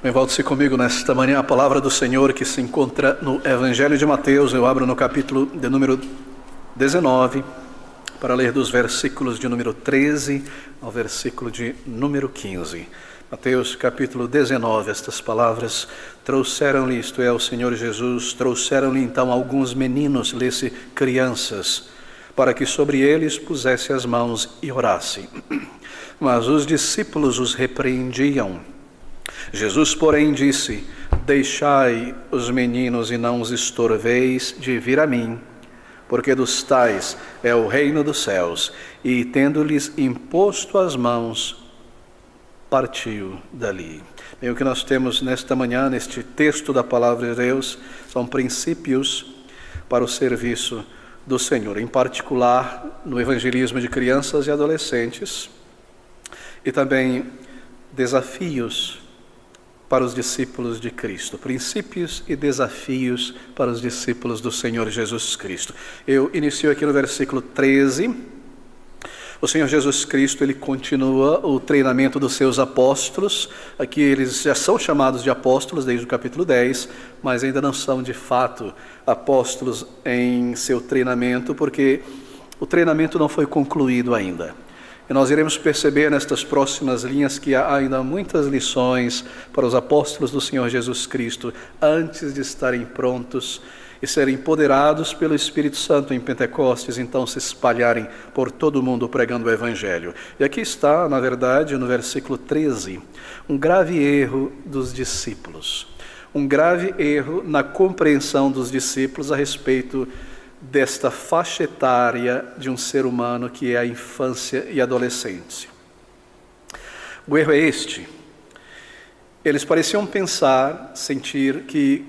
Bem, volte-se comigo nesta manhã a palavra do Senhor que se encontra no Evangelho de Mateus. Eu abro no capítulo de número 19, para ler dos versículos de número 13 ao versículo de número 15. Mateus capítulo 19, estas palavras trouxeram-lhe, isto é, o Senhor Jesus, trouxeram-lhe então alguns meninos, lê-se crianças, para que sobre eles pusesse as mãos e orasse. Mas os discípulos os repreendiam. Jesus, porém, disse: deixai os meninos e não os estorveis de vir a mim, porque dos tais é o reino dos céus. E tendo-lhes imposto as mãos, partiu dali. Bem, o que nós temos nesta manhã, neste texto da palavra de Deus, são princípios para o serviço do Senhor, em particular no evangelismo de crianças e adolescentes, e também desafios para os discípulos de Cristo, princípios e desafios para os discípulos do Senhor Jesus Cristo. Eu inicio aqui no versículo 13. O Senhor Jesus Cristo, ele continua o treinamento dos seus apóstolos. Aqui eles já são chamados de apóstolos desde o capítulo 10, mas ainda não são de fato apóstolos em seu treinamento, porque o treinamento não foi concluído ainda. E nós iremos perceber nestas próximas linhas que há ainda muitas lições para os apóstolos do Senhor Jesus Cristo antes de estarem prontos e serem empoderados pelo Espírito Santo em Pentecostes, então se espalharem por todo o mundo pregando o Evangelho. E aqui está, na verdade, no versículo 13, um grave erro dos discípulos. Um grave erro na compreensão dos discípulos a respeito desta faixa etária de um ser humano que é a infância e a adolescência. O erro é este: eles pareciam pensar, sentir que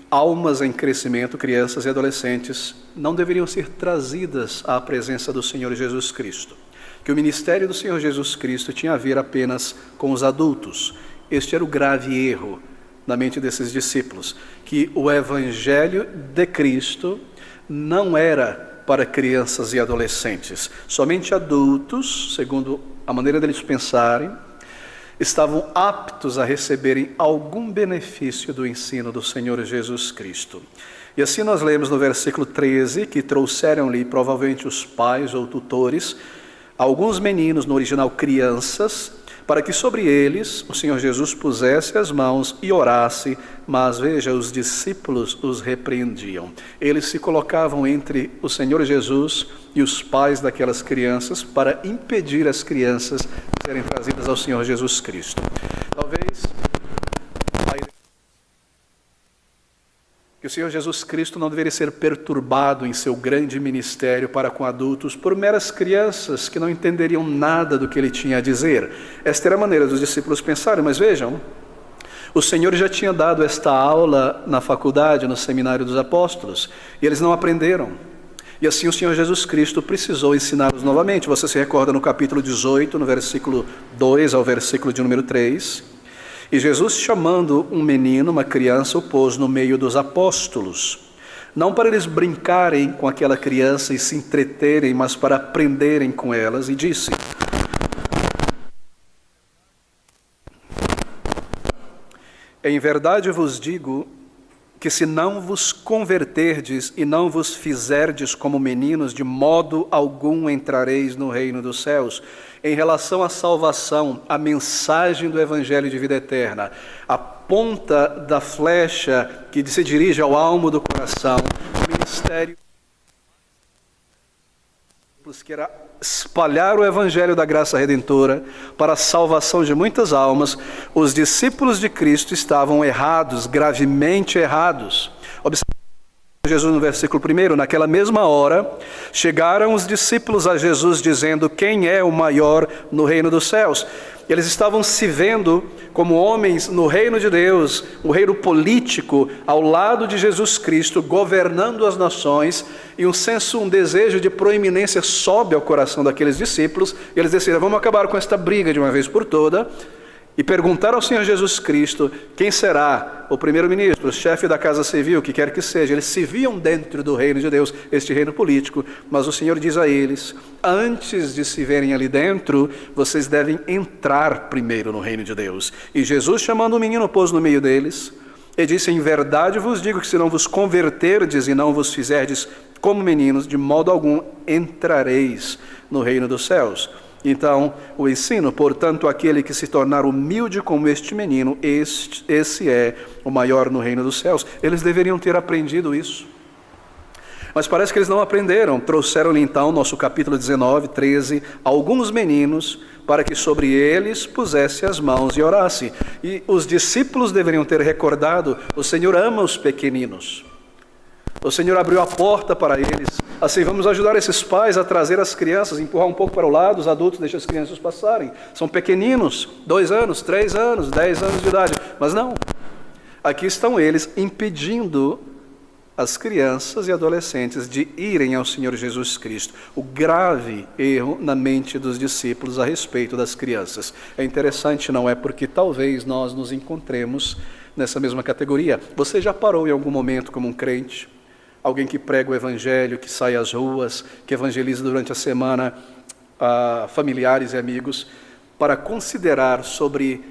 almas em crescimento, crianças e adolescentes, não deveriam ser trazidas à presença do Senhor Jesus Cristo, que o ministério do Senhor Jesus Cristo tinha a ver apenas com os adultos. Este era o grave erro na mente desses discípulos, que o Evangelho de Cristo não era para crianças e adolescentes. Somente adultos, segundo a maneira deles pensarem, estavam aptos a receberem algum benefício do ensino do Senhor Jesus Cristo. E assim nós lemos no versículo 13, que trouxeram-lhe provavelmente os pais ou tutores, alguns meninos, no original crianças, para que sobre eles o Senhor Jesus pusesse as mãos e orasse, mas veja, os discípulos os repreendiam. Eles se colocavam entre o Senhor Jesus e os pais daquelas crianças para impedir as crianças de serem trazidas ao Senhor Jesus Cristo. Talvez que o Senhor Jesus Cristo não deveria ser perturbado em seu grande ministério para com adultos por meras crianças que não entenderiam nada do que ele tinha a dizer. Esta era a maneira dos discípulos pensarem, mas vejam, o Senhor já tinha dado esta aula na faculdade, no seminário dos apóstolos, e eles não aprenderam. E assim o Senhor Jesus Cristo precisou ensiná-los novamente. Você se recorda no capítulo 18, no versículo 2 ao versículo de número 3, e Jesus, chamando um menino, uma criança, o pôs no meio dos apóstolos, não para eles brincarem com aquela criança e se entreterem, mas para aprenderem com elas, e disse: em verdade vos digo que se não vos converterdes e não vos fizerdes como meninos, de modo algum entrareis no reino dos céus. Em relação à salvação, a mensagem do Evangelho de vida eterna, a ponta da flecha que se dirige ao almo do coração, o ministério que era espalhar o Evangelho da graça redentora para a salvação de muitas almas, os discípulos de Cristo estavam errados, gravemente errados. Observe Jesus no versículo 1, naquela mesma hora, chegaram os discípulos a Jesus dizendo: quem é o maior no reino dos céus? Eles estavam se vendo como homens no reino de Deus, o reino político, ao lado de Jesus Cristo, governando as nações, e um desejo de proeminência sobe ao coração daqueles discípulos, e eles decidiram: vamos acabar com esta briga de uma vez por toda, e perguntar ao Senhor Jesus Cristo quem será o primeiro-ministro, o chefe da casa civil, o que quer que seja. Eles se viam dentro do reino de Deus, este reino político, mas o Senhor diz a eles: antes de se verem ali dentro, vocês devem entrar primeiro no reino de Deus. E Jesus, chamando o menino, pôs no meio deles e disse: em verdade vos digo que se não vos converterdes e não vos fizerdes como meninos, de modo algum entrareis no reino dos céus. Então, o ensino: portanto, aquele que se tornar humilde como este menino, esse é o maior no reino dos céus. Eles deveriam ter aprendido isso, mas parece que eles não aprenderam. Trouxeram-lhe então, nosso capítulo 19, 13, alguns meninos, para que sobre eles pusesse as mãos e orasse. E os discípulos deveriam ter recordado: o Senhor ama os pequeninos. O Senhor abriu a porta para eles. Assim, vamos ajudar esses pais a trazer as crianças, empurrar um pouco para o lado, os adultos deixam as crianças passarem. São pequeninos, 2 anos, 3 anos, 10 anos de idade. Mas não, aqui estão eles impedindo as crianças e adolescentes de irem ao Senhor Jesus Cristo. O grave erro na mente dos discípulos a respeito das crianças. É interessante, não é? Porque talvez nós nos encontremos nessa mesma categoria. Você já parou em algum momento como um crente? Alguém que prega o evangelho, que sai às ruas, que evangeliza durante a semana a familiares e amigos, para considerar sobre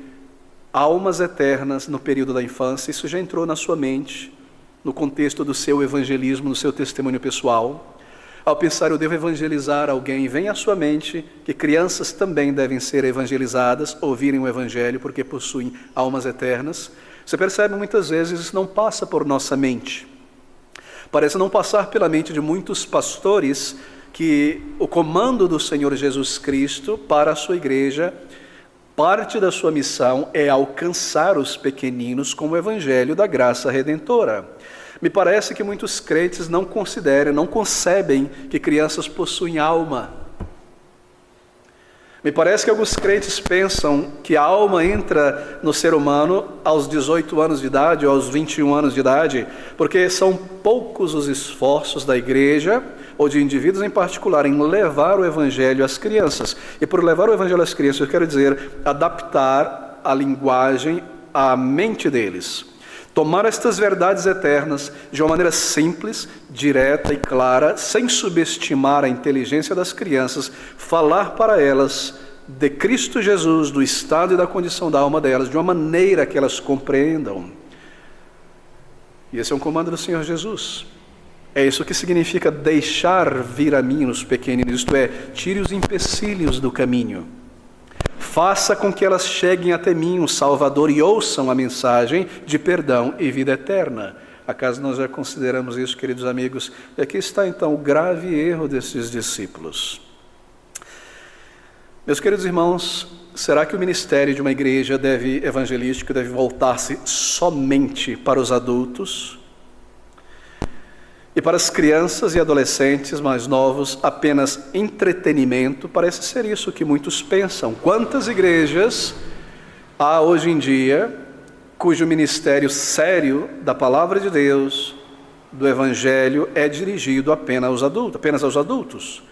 almas eternas no período da infância? Isso já entrou na sua mente, no contexto do seu evangelismo, no seu testemunho pessoal? Ao pensar, eu devo evangelizar alguém, vem à sua mente que crianças também devem ser evangelizadas, ouvirem o evangelho, porque possuem almas eternas. Você percebe, muitas vezes isso não passa por nossa mente. Parece não passar pela mente de muitos pastores que o comando do Senhor Jesus Cristo para a sua igreja, parte da sua missão é alcançar os pequeninos com o evangelho da graça redentora. Me parece que muitos crentes não consideram, não concebem que crianças possuem alma. Me parece que alguns crentes pensam que a alma entra no ser humano aos 18 anos de idade ou aos 21 anos de idade, porque são poucos os esforços da igreja ou de indivíduos em particular em levar o evangelho às crianças. E por levar o evangelho às crianças, eu quero dizer, adaptar a linguagem à mente deles. Tomar estas verdades eternas de uma maneira simples, direta e clara, sem subestimar a inteligência das crianças, falar para elas de Cristo Jesus, do estado e da condição da alma delas, de uma maneira que elas compreendam. E esse é um comando do Senhor Jesus. É isso que significa deixar vir a mim os pequeninos, isto é, tire os empecilhos do caminho. Faça com que elas cheguem até mim, o Salvador, e ouçam a mensagem de perdão e vida eterna. Acaso nós já consideramos isso, queridos amigos? E aqui está então o grave erro desses discípulos. Meus queridos irmãos, será que o ministério de uma igreja evangelística deve voltar-se somente para os adultos? E para as crianças e adolescentes mais novos, apenas entretenimento? Parece ser isso que muitos pensam. Quantas igrejas há hoje em dia cujo ministério sério da palavra de Deus, do evangelho, é dirigido apenas aos adultos?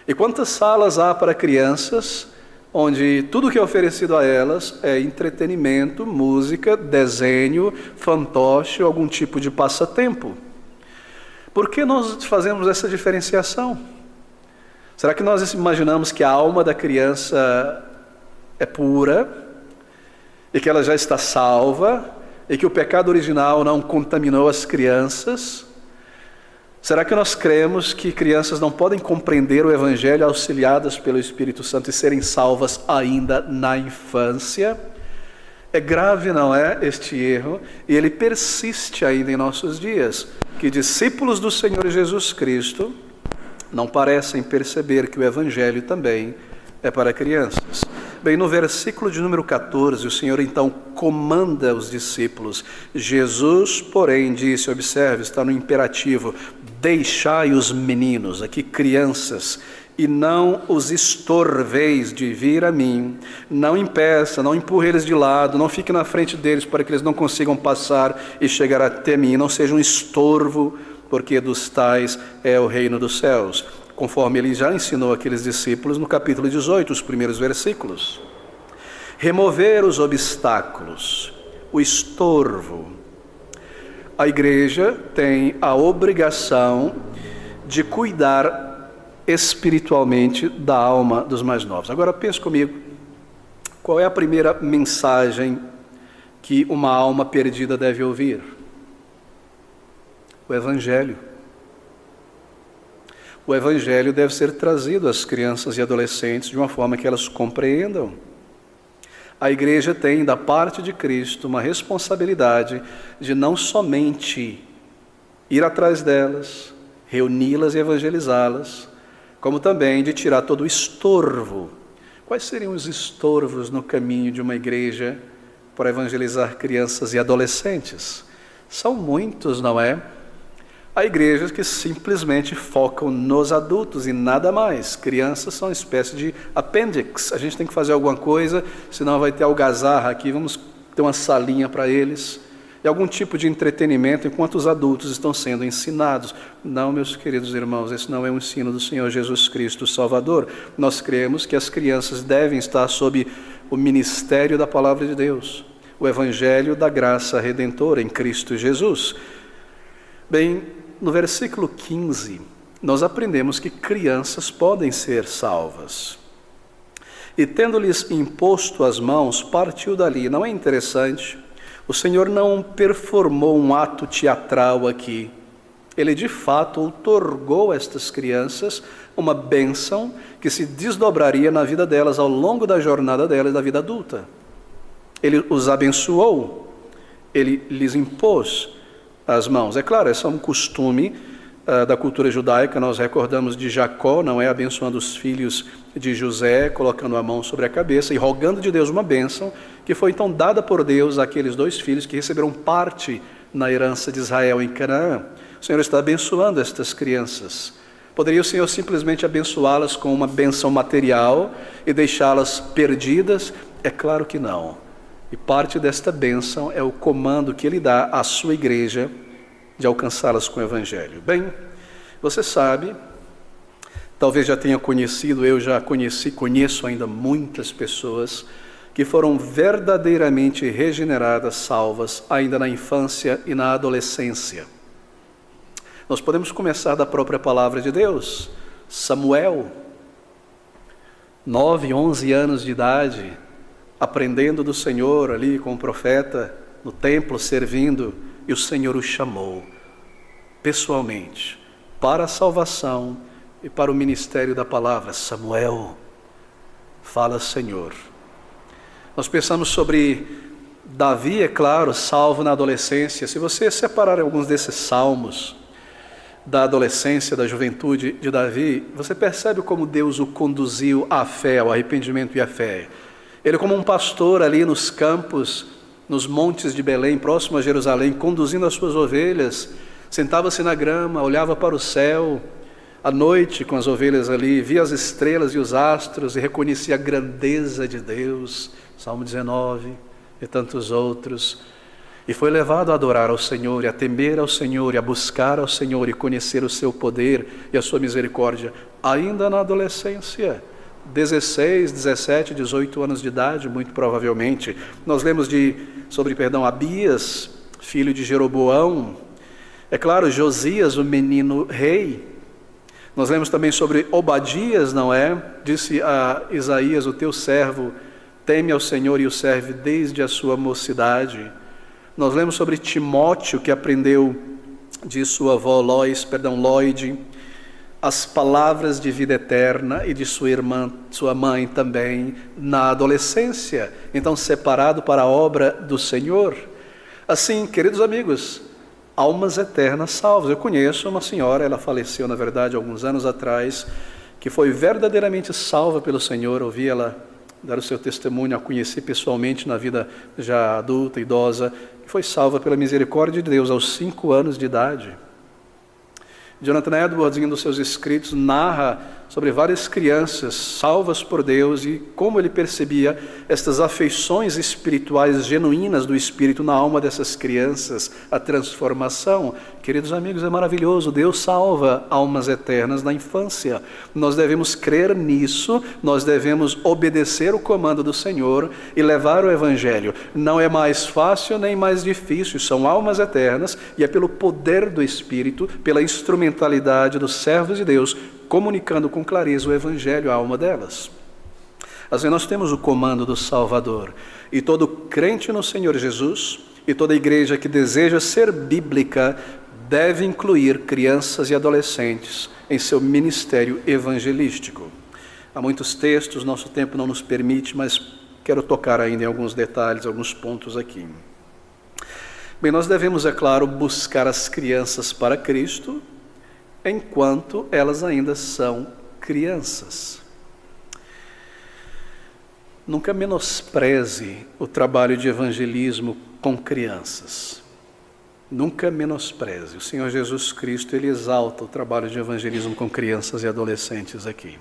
E quantas salas há para crianças, onde tudo que é oferecido a elas é entretenimento, música, desenho, fantoche, algum tipo de passatempo? Por que nós fazemos essa diferenciação? Será que nós imaginamos que a alma da criança é pura e que ela já está salva e que o pecado original não contaminou as crianças? Será que nós cremos que crianças não podem compreender o evangelho auxiliadas pelo Espírito Santo e serem salvas ainda na infância? É grave, não é, este erro? E ele persiste ainda em nossos dias, que discípulos do Senhor Jesus Cristo não parecem perceber que o evangelho também é para crianças. Bem, no versículo de número 14, o Senhor então comanda os discípulos. Jesus, porém, disse, observe, está no imperativo: deixai os meninos, aqui crianças, e não os estorveis de vir a mim. Não impeça, não empurre eles de lado, não fique na frente deles para que eles não consigam passar e chegar até mim. Não seja um estorvo, porque dos tais é o reino dos céus. Conforme ele já ensinou aqueles discípulos no capítulo 18, os primeiros versículos. remover os obstáculos, o estorvo. A igreja tem a obrigação de cuidar espiritualmente da alma dos mais novos. Agora pense comigo, qual é a primeira mensagem que uma alma perdida deve ouvir? O Evangelho. O Evangelho deve ser trazido às crianças e adolescentes de uma forma que elas compreendam. A igreja tem, da parte de Cristo, uma responsabilidade de não somente ir atrás delas, reuni-las e evangelizá-las, como também de tirar todo o estorvo. Quais seriam os estorvos no caminho de uma igreja para evangelizar crianças e adolescentes? São muitos, não é? Há igrejas que simplesmente focam nos adultos e nada mais. Crianças são uma espécie de apêndice. A gente tem que fazer alguma coisa, senão vai ter algazarra aqui, vamos ter uma salinha para eles. E algum tipo de entretenimento enquanto os adultos estão sendo ensinados. Não, meus queridos irmãos, esse não é o ensino do Senhor Jesus Cristo Salvador. Nós cremos que as crianças devem estar sob o ministério da Palavra de Deus, o Evangelho da graça redentora em Cristo Jesus. Bem, no versículo 15, nós aprendemos que crianças podem ser salvas. E tendo-lhes imposto as mãos, partiu dali. Não é interessante? O Senhor não performou um ato teatral aqui. Ele de fato outorgou a estas crianças uma bênção que se desdobraria na vida delas ao longo da jornada delas da vida adulta. Ele os abençoou, ele lhes impôs as mãos. É claro, esse é um costume da cultura judaica. Nós recordamos de Jacó, não é, abençoando os filhos de José, colocando a mão sobre a cabeça e rogando de Deus uma bênção, que foi então dada por Deus àqueles dois filhos que receberam parte na herança de Israel em Canaã. O Senhor está abençoando estas crianças. Poderia o Senhor simplesmente abençoá-las com uma bênção material e deixá-las perdidas? É claro que não. E parte desta bênção é o comando que Ele dá à sua igreja de alcançá-las com o Evangelho. Bem, você sabe, talvez já tenha conhecido, eu já conheço ainda muitas pessoas que foram verdadeiramente regeneradas, salvas, ainda na infância e na adolescência. Nós podemos começar da própria palavra de Deus. Samuel, 9, 11 anos de idade, aprendendo do Senhor ali com o profeta, no templo, servindo, e o Senhor o chamou pessoalmente para a salvação e para o ministério da palavra. Samuel, fala, Senhor. Nós pensamos sobre Davi, é claro, salvo na adolescência. Se você separar alguns desses salmos da adolescência, da juventude de Davi, você percebe como Deus o conduziu à fé, ao arrependimento e à fé. Ele, como um pastor ali nos campos, nos montes de Belém, próximo a Jerusalém, conduzindo as suas ovelhas, sentava-se na grama, olhava para o céu, à noite com as ovelhas ali, via as estrelas e os astros e reconhecia a grandeza de Deus, Salmo 19 e tantos outros, e foi levado a adorar ao Senhor, e a temer ao Senhor, e a buscar ao Senhor, e conhecer o seu poder e a sua misericórdia, ainda na adolescência. 16, 17, 18 anos de idade, muito provavelmente. Nós lemos sobre Abias, filho de Jeroboão. É claro, Josias, o menino rei. Nós lemos também sobre Obadias, não é? Disse a Isaías, o teu servo, teme ao Senhor e o serve desde a sua mocidade. Nós lemos sobre Timóteo, que aprendeu de sua avó Lloyd, as palavras de vida eterna, e de sua irmã, sua mãe também, na adolescência, então separado para a obra do Senhor. Assim, queridos amigos, almas eternas salvas. Eu conheço uma senhora, ela faleceu na verdade alguns anos atrás, que foi verdadeiramente salva pelo Senhor. Ouvi ela dar o seu testemunho, a conhecer pessoalmente na vida já adulta, idosa, que foi salva pela misericórdia de Deus aos 5 anos de idade. Jonathan Edwards, em um dos seus escritos, narra sobre várias crianças salvas por Deus e como ele percebia estas afeições espirituais genuínas do Espírito na alma dessas crianças, a transformação. Queridos amigos, é maravilhoso, Deus salva almas eternas na infância. Nós devemos crer nisso, nós devemos obedecer o comando do Senhor e levar o Evangelho. Não é mais fácil nem mais difícil, são almas eternas e é pelo poder do Espírito, pela instrumentalidade dos servos de Deus, comunicando com clareza o Evangelho à alma delas. Assim, nós temos o comando do Salvador, e todo crente no Senhor Jesus, e toda igreja que deseja ser bíblica, deve incluir crianças e adolescentes em seu ministério evangelístico. Há muitos textos, nosso tempo não nos permite, mas quero tocar ainda em alguns detalhes, alguns pontos aqui. Bem, nós devemos, é claro, buscar as crianças para Cristo, enquanto elas ainda são crianças. Nunca menospreze o trabalho de evangelismo com crianças. Nunca menospreze. O Senhor Jesus Cristo, Ele exalta o trabalho de evangelismo com crianças e adolescentes aqui.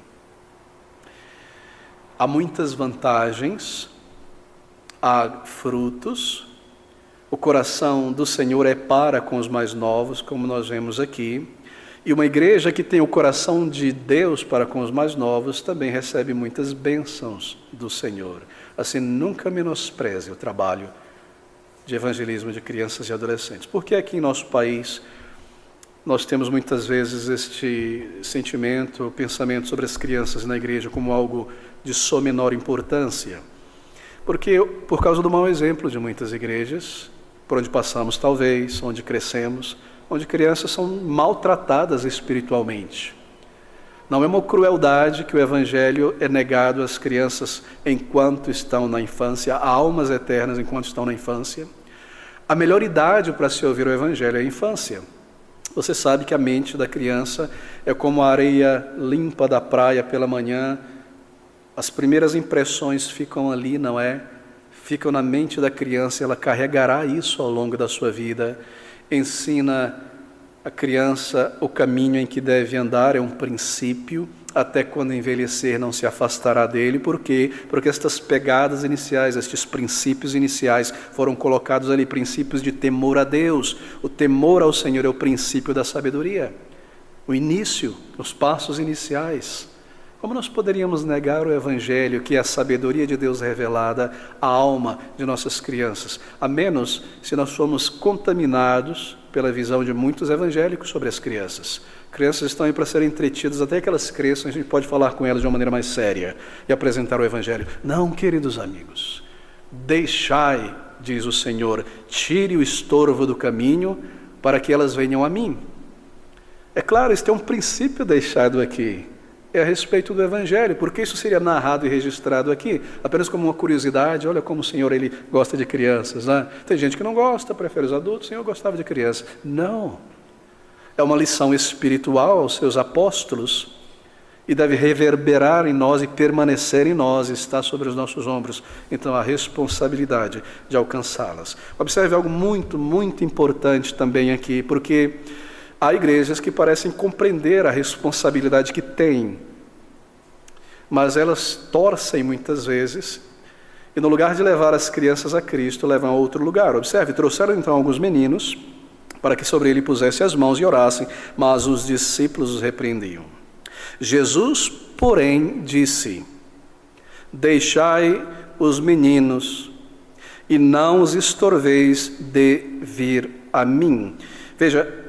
Há muitas vantagens, há frutos. O coração do Senhor é para com os mais novos, como nós vemos aqui. E uma igreja que tem o coração de Deus para com os mais novos também recebe muitas bênçãos do Senhor. Assim, nunca menospreze o trabalho de evangelismo de crianças e adolescentes. Porque aqui em nosso país nós temos muitas vezes este sentimento, pensamento sobre as crianças na igreja como algo de só menor importância. Porque por causa do mau exemplo de muitas igrejas, por onde passamos talvez, onde crescemos, onde crianças são maltratadas espiritualmente. Não é uma crueldade que o Evangelho é negado às crianças enquanto estão na infância, a almas eternas enquanto estão na infância. A melhor idade para se ouvir o Evangelho é a infância. Você sabe que a mente da criança é como a areia limpa da praia pela manhã. As primeiras impressões ficam ali, não é? Ficam na mente da criança, ela carregará isso ao longo da sua vida. Ensina a criança o caminho em que deve andar, é um princípio, até quando envelhecer não se afastará dele. Por quê? Porque estas pegadas iniciais, estes princípios iniciais foram colocados ali, princípios de temor a Deus. O temor ao Senhor é o princípio da sabedoria, o início, os passos iniciais. Como nós poderíamos negar o Evangelho, que é a sabedoria de Deus revelada à alma de nossas crianças? A menos se nós somos contaminados pela visão de muitos evangélicos sobre as crianças. Crianças estão aí para serem entretidas até que elas cresçam, a gente pode falar com elas de uma maneira mais séria e apresentar o Evangelho. Não, queridos amigos, deixai, diz o Senhor, tire o estorvo do caminho para que elas venham a mim. É claro, este é um princípio deixado aqui. É a respeito do Evangelho, porque isso seria narrado e registrado aqui, apenas como uma curiosidade. Olha como o Senhor ele gosta de crianças, né? Tem gente que não gosta, prefere os adultos, o Senhor gostava de crianças. Não, é uma lição espiritual aos seus apóstolos e deve reverberar em nós e permanecer em nós, está sobre os nossos ombros. Então a responsabilidade de alcançá-las. Observe algo muito, muito importante também aqui, porque há igrejas que parecem compreender a responsabilidade que têm, mas elas torcem muitas vezes, e no lugar de levar as crianças a Cristo, levam a outro lugar. Observe, trouxeram então alguns meninos, para que sobre ele pusessem as mãos e orassem, mas os discípulos os repreendiam. Jesus, porém, disse: deixai os meninos, e não os estorveis de vir a mim. Veja,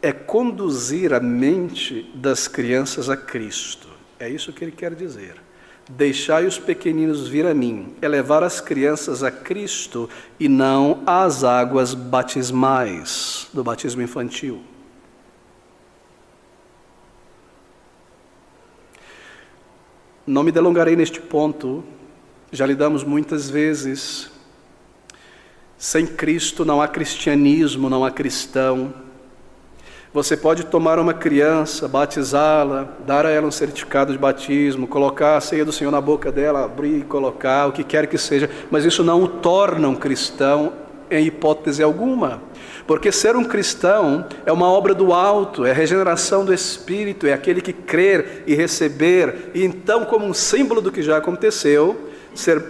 é conduzir a mente das crianças a Cristo. É isso que ele quer dizer. Deixai os pequeninos vir a mim. É levar as crianças a Cristo e não às águas batismais do batismo infantil. Não me delongarei neste ponto. Já lidamos muitas vezes. Sem Cristo não há cristianismo, não há cristão. Você pode tomar uma criança, batizá-la, dar a ela um certificado de batismo, colocar a ceia do Senhor na boca dela, abrir e colocar, o que quer que seja, mas isso não o torna um cristão em hipótese alguma. Porque ser um cristão é uma obra do alto, é a regeneração do Espírito, é aquele que crer e receber, e então, como um símbolo do que já aconteceu, ser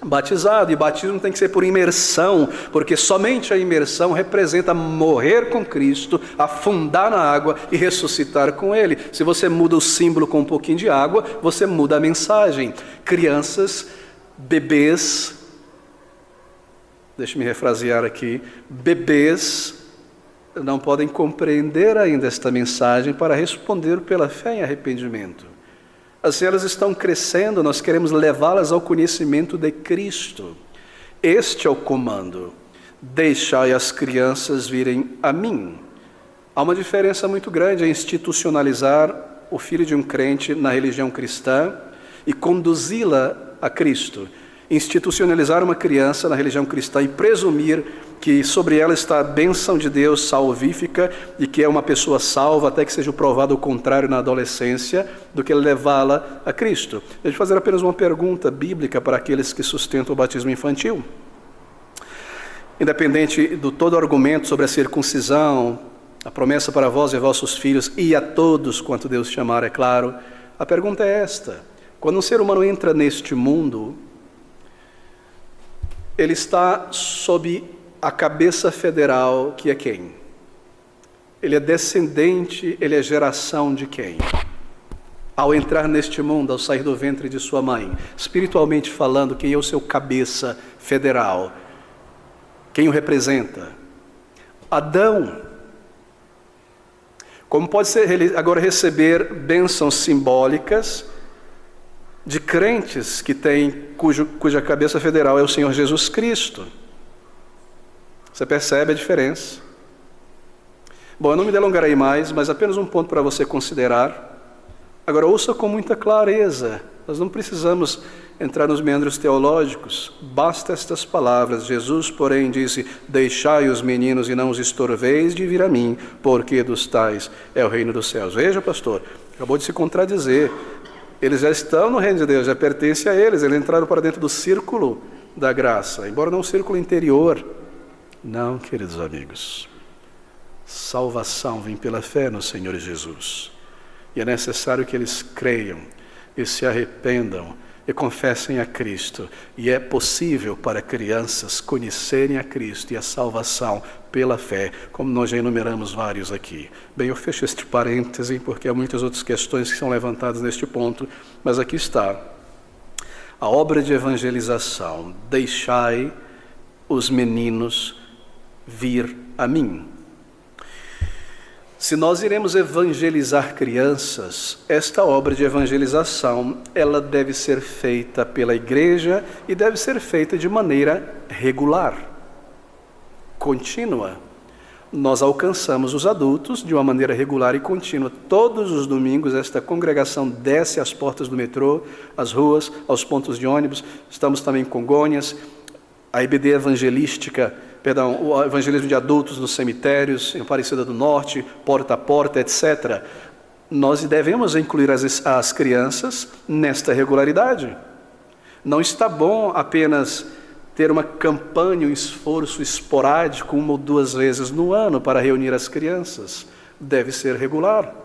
batizado. E batismo tem que ser por imersão, porque somente a imersão representa morrer com Cristo, afundar na água e ressuscitar com Ele. Se você muda o símbolo com um pouquinho de água, você muda a mensagem. Crianças, bebês, deixe-me refrasear aqui, bebês não podem compreender ainda esta mensagem para responder pela fé em arrependimento. Assim elas estão crescendo, nós queremos levá-las ao conhecimento de Cristo. Este é o comando: deixai as crianças virem a mim. Há uma diferença muito grande em institucionalizar o filho de um crente na religião cristã e conduzi-la a Cristo. Institucionalizar uma criança na religião cristã e presumir que sobre ela está a bênção de Deus salvífica e que é uma pessoa salva até que seja provado o contrário na adolescência, do que levá-la a Cristo. Deixa eu fazer apenas uma pergunta bíblica para aqueles que sustentam o batismo infantil. Independente do todo argumento sobre a circuncisão, a promessa para vós e vossos filhos e a todos quanto Deus chamar, é claro, a pergunta é esta: quando um ser humano entra neste mundo, ele está sob a cabeça federal, que é quem? Ele é descendente, ele é geração de quem? Ao entrar neste mundo, ao sair do ventre de sua mãe, espiritualmente falando, quem é o seu cabeça federal? Quem o representa? Adão. Como pode ser agora receber bênçãos simbólicas de crentes que têm, cuja cabeça federal é o Senhor Jesus Cristo? Você percebe a diferença? Bom, eu não me delongarei mais, mas apenas um ponto para você considerar. Agora ouça com muita clareza, nós não precisamos entrar nos meandros teológicos, basta estas palavras. Jesus, porém, disse: deixai os meninos e não os estorveis de vir a mim, porque dos tais é o reino dos céus. Veja, pastor, acabou de se contradizer. Eles já estão no reino de Deus, já pertence a eles entraram para dentro do círculo da graça, embora não um círculo interior. Não, queridos amigos, salvação vem pela fé no Senhor Jesus, e é necessário que eles creiam e se arrependam e confessem a Cristo, e é possível para crianças conhecerem a Cristo e a salvação pela fé, como nós já enumeramos vários aqui. Bem, eu fecho este parêntese, porque há muitas outras questões que são levantadas neste ponto, mas aqui está a obra de evangelização: deixai os meninos vir a mim. Se nós iremos evangelizar crianças, esta obra de evangelização, ela deve ser feita pela igreja e deve ser feita de maneira regular, contínua. Nós alcançamos os adultos de uma maneira regular e contínua. Todos os domingos esta congregação desce às portas do metrô, às ruas, aos pontos de ônibus. Estamos também em Congonhas, a IBD evangelística, o evangelismo de adultos nos cemitérios, em Aparecida do Norte, porta a porta, etc. Nós devemos incluir as crianças nesta regularidade. Não está bom apenas ter uma campanha, um esforço esporádico, 1 ou 2 vezes no ano para reunir as crianças. Deve ser regular.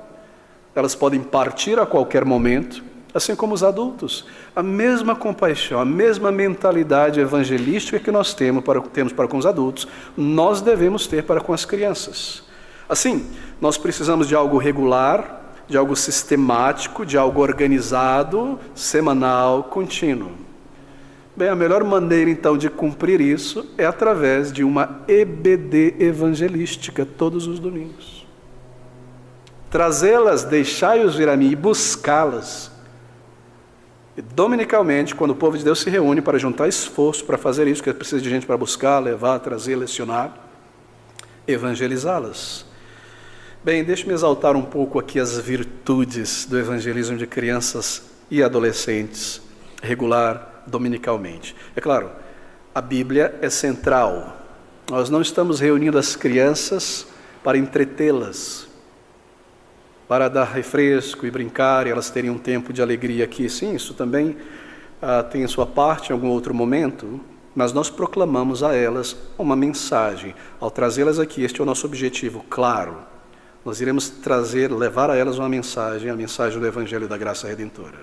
Elas podem partir a qualquer momento, assim como os adultos. A mesma compaixão, a mesma mentalidade evangelística que nós temos para com os adultos, nós devemos ter para com as crianças. Assim, nós precisamos de algo regular, de algo sistemático, de algo organizado, semanal, contínuo. Bem, a melhor maneira então de cumprir isso é através de uma EBD evangelística todos os domingos. Trazê-las, deixai-os vir a mim e buscá-las. E dominicalmente, quando o povo de Deus se reúne para juntar esforço para fazer isso, que precisa de gente para buscar, levar, trazer, lecionar, evangelizá-las. Bem, deixe-me exaltar um pouco aqui as virtudes do evangelismo de crianças e adolescentes, regular, dominicalmente. É claro, a Bíblia é central. Nós não estamos reunindo as crianças para entretê-las, para dar refresco e brincar, e elas terem um tempo de alegria aqui. Sim, isso também tem sua parte em algum outro momento, mas nós proclamamos a elas uma mensagem. Ao trazê-las aqui, este é o nosso objetivo, claro. Nós iremos levar a elas uma mensagem, a mensagem do Evangelho da Graça Redentora.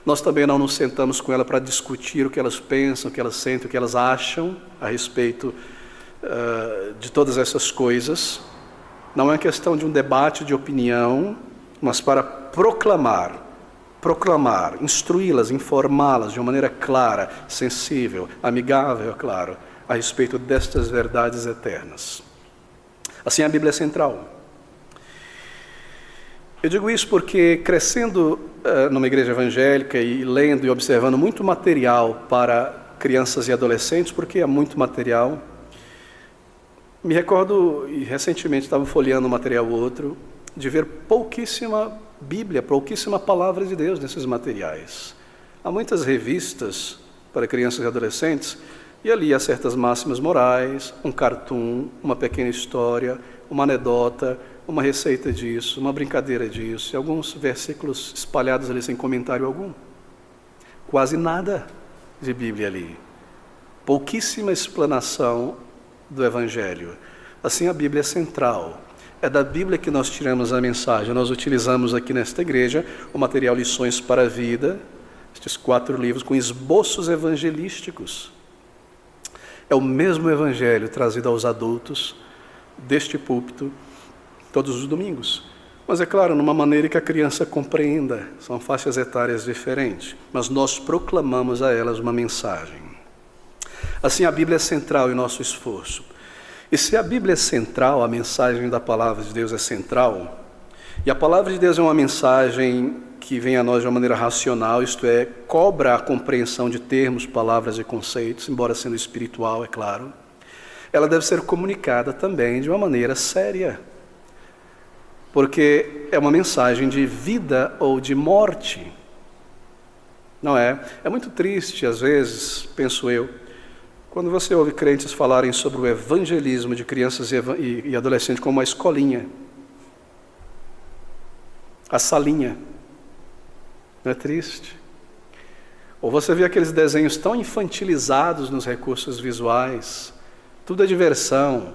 Nós também não nos sentamos com ela para discutir o que elas pensam, o que elas sentem, o que elas acham a respeito de todas essas coisas. Não é uma questão de um debate de opinião, mas para proclamar, instruí-las, informá-las de uma maneira clara, sensível, amigável, claro, a respeito destas verdades eternas. Assim, a Bíblia é central. Eu digo isso porque, crescendo numa igreja evangélica e lendo e observando muito material para crianças e adolescentes, porque há muito material, me recordo, e recentemente estava folheando um material ou outro, de ver pouquíssima Bíblia, pouquíssima palavra de Deus nesses materiais. Há muitas revistas para crianças e adolescentes, e ali há certas máximas morais, um cartoon, uma pequena história, uma anedota, uma receita disso, uma brincadeira disso, e alguns versículos espalhados ali sem comentário algum. Quase nada de Bíblia ali. Pouquíssima explanação do Evangelho. Assim, a Bíblia é central. É da Bíblia que nós tiramos a mensagem. Nós utilizamos aqui nesta igreja o material Lições para a Vida, estes 4 livros com esboços evangelísticos. É o mesmo Evangelho trazido aos adultos deste púlpito todos os domingos. Mas é claro, numa maneira que a criança compreenda. São faixas etárias diferentes, mas nós proclamamos a elas uma mensagem. Assim, a Bíblia é central em nosso esforço. E se a Bíblia é central, a mensagem da Palavra de Deus é central, e a Palavra de Deus é uma mensagem que vem a nós de uma maneira racional, isto é, cobra a compreensão de termos, palavras e conceitos, embora sendo espiritual, é claro, ela deve ser comunicada também de uma maneira séria, porque é uma mensagem de vida ou de morte, não é? É muito triste, às vezes, penso eu, quando você ouve crentes falarem sobre o evangelismo de crianças e adolescentes como uma escolinha, a salinha. Não é triste? Ou você vê aqueles desenhos tão infantilizados nos recursos visuais, tudo é diversão,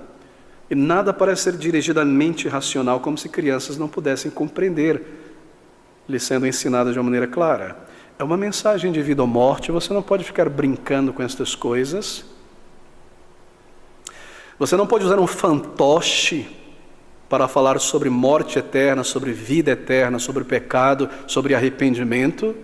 e nada parece ser dirigido à mente racional, como se crianças não pudessem compreender, lhe sendo ensinado de uma maneira clara. É uma mensagem de vida ou morte, você não pode ficar brincando com estas coisas. Você não pode usar um fantoche para falar sobre morte eterna, sobre vida eterna, sobre pecado, sobre arrependimento,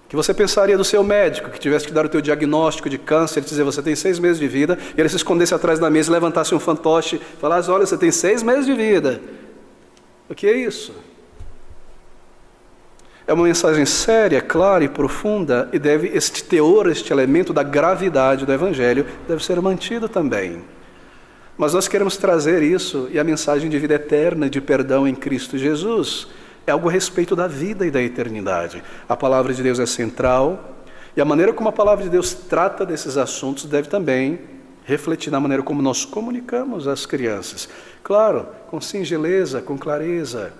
que você pensaria do seu médico, que tivesse que dar o teu diagnóstico de câncer, ele dizer, você tem 6 meses de vida, e ele se escondesse atrás da mesa, levantasse um fantoche, falasse, olha, você tem 6 meses de vida. O que é isso? É uma mensagem séria, clara e profunda, e este teor, este elemento da gravidade do Evangelho deve ser mantido também. Mas nós queremos trazer isso, e a mensagem de vida eterna, de perdão em Cristo Jesus, é algo a respeito da vida e da eternidade. A palavra de Deus é central, e a maneira como a palavra de Deus trata desses assuntos deve também refletir na maneira como nós comunicamos às crianças. Claro, com singeleza, com clareza,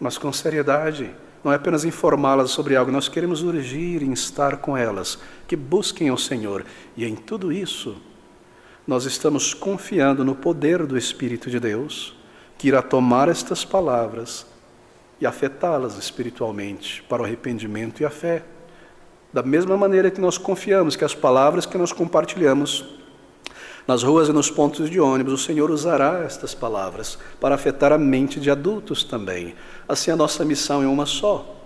mas com seriedade. Não é apenas informá-las sobre algo, nós queremos urgir em estar com elas, que busquem ao Senhor. E em tudo isso, nós estamos confiando no poder do Espírito de Deus, que irá tomar estas palavras e afetá-las espiritualmente para o arrependimento e a fé. Da mesma maneira que nós confiamos que as palavras que nós compartilhamos nas ruas e nos pontos de ônibus, o Senhor usará estas palavras para afetar a mente de adultos também. Assim, a nossa missão é uma só.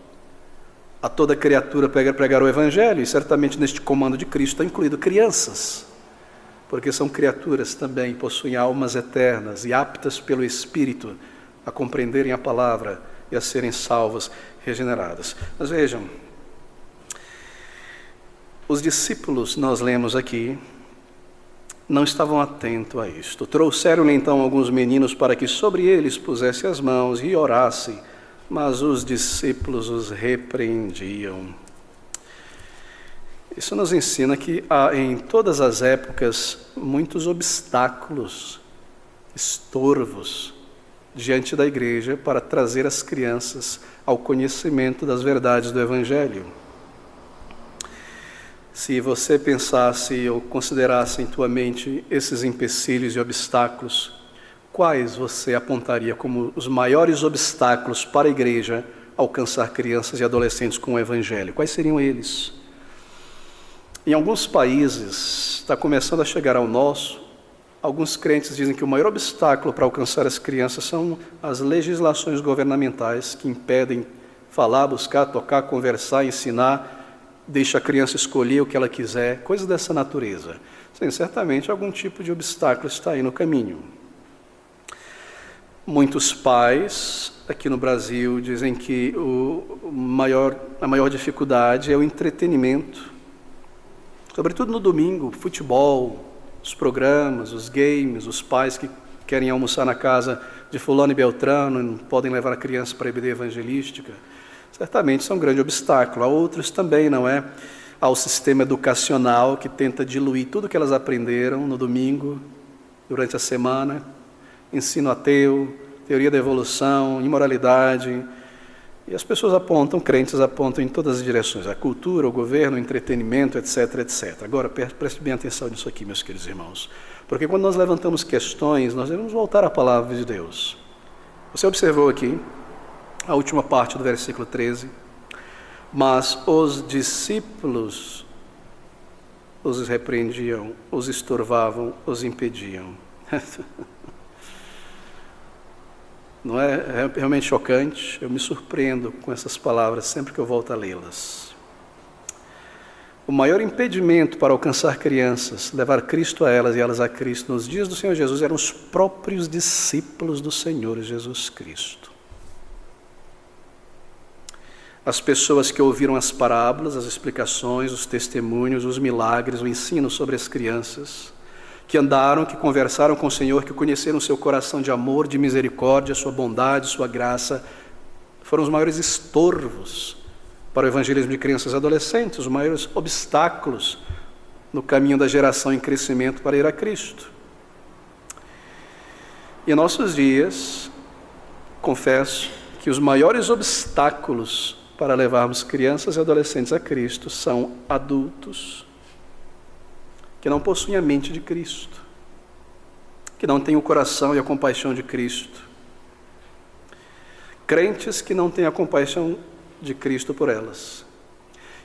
A toda criatura pregar o Evangelho, e certamente neste comando de Cristo está incluído crianças, porque são criaturas também, possuem almas eternas e aptas pelo Espírito a compreenderem a palavra e a serem salvas, regeneradas. Mas vejam, os discípulos, nós lemos aqui, não estavam atentos a isto. Trouxeram-lhe então alguns meninos para que sobre eles pusesse as mãos e orasse, mas os discípulos os repreendiam. Isso nos ensina que há em todas as épocas muitos obstáculos, estorvos diante da igreja para trazer as crianças ao conhecimento das verdades do Evangelho. Se você pensasse ou considerasse em tua mente esses empecilhos e obstáculos, quais você apontaria como os maiores obstáculos para a igreja alcançar crianças e adolescentes com o Evangelho? Quais seriam eles? Em alguns países, está começando a chegar ao nosso, alguns crentes dizem que o maior obstáculo para alcançar as crianças são as legislações governamentais que impedem falar, buscar, tocar, conversar, ensinar, deixa a criança escolher o que ela quiser, coisas dessa natureza. Sim, certamente algum tipo de obstáculo está aí no caminho. Muitos pais aqui no Brasil dizem que a maior dificuldade é o entretenimento, sobretudo no domingo, futebol, os programas, os games, os pais que querem almoçar na casa de fulano e beltrano e não podem levar a criança para a EBD evangelística. Certamente isso é um grande obstáculo. Há outros também, não é? Há o sistema educacional que tenta diluir tudo que elas aprenderam no domingo, durante a semana, ensino ateu, teoria da evolução, imoralidade. E as pessoas apontam, crentes apontam em todas as direções, a cultura, o governo, o entretenimento, etc, etc. Agora, preste bem atenção nisso aqui, meus queridos irmãos. Porque quando nós levantamos questões, nós devemos voltar à palavra de Deus. Você observou aqui a última parte do versículo 13. Mas os discípulos os repreendiam, os estorvavam, os impediam. Não é realmente chocante? Eu me surpreendo com essas palavras sempre que eu volto a lê-las. O maior impedimento para alcançar crianças, levar Cristo a elas e elas a Cristo, nos dias do Senhor Jesus, eram os próprios discípulos do Senhor Jesus Cristo. As pessoas que ouviram as parábolas, as explicações, os testemunhos, os milagres, o ensino sobre as crianças, que andaram, que conversaram com o Senhor, que conheceram o seu coração de amor, de misericórdia, sua bondade, sua graça, foram os maiores estorvos para o evangelismo de crianças e adolescentes, os maiores obstáculos no caminho da geração em crescimento para ir a Cristo. E em nossos dias, confesso que os maiores obstáculos para levarmos crianças e adolescentes a Cristo são adultos que não possuem a mente de Cristo, que não têm o coração e a compaixão de Cristo, crentes que não têm a compaixão de Cristo por elas.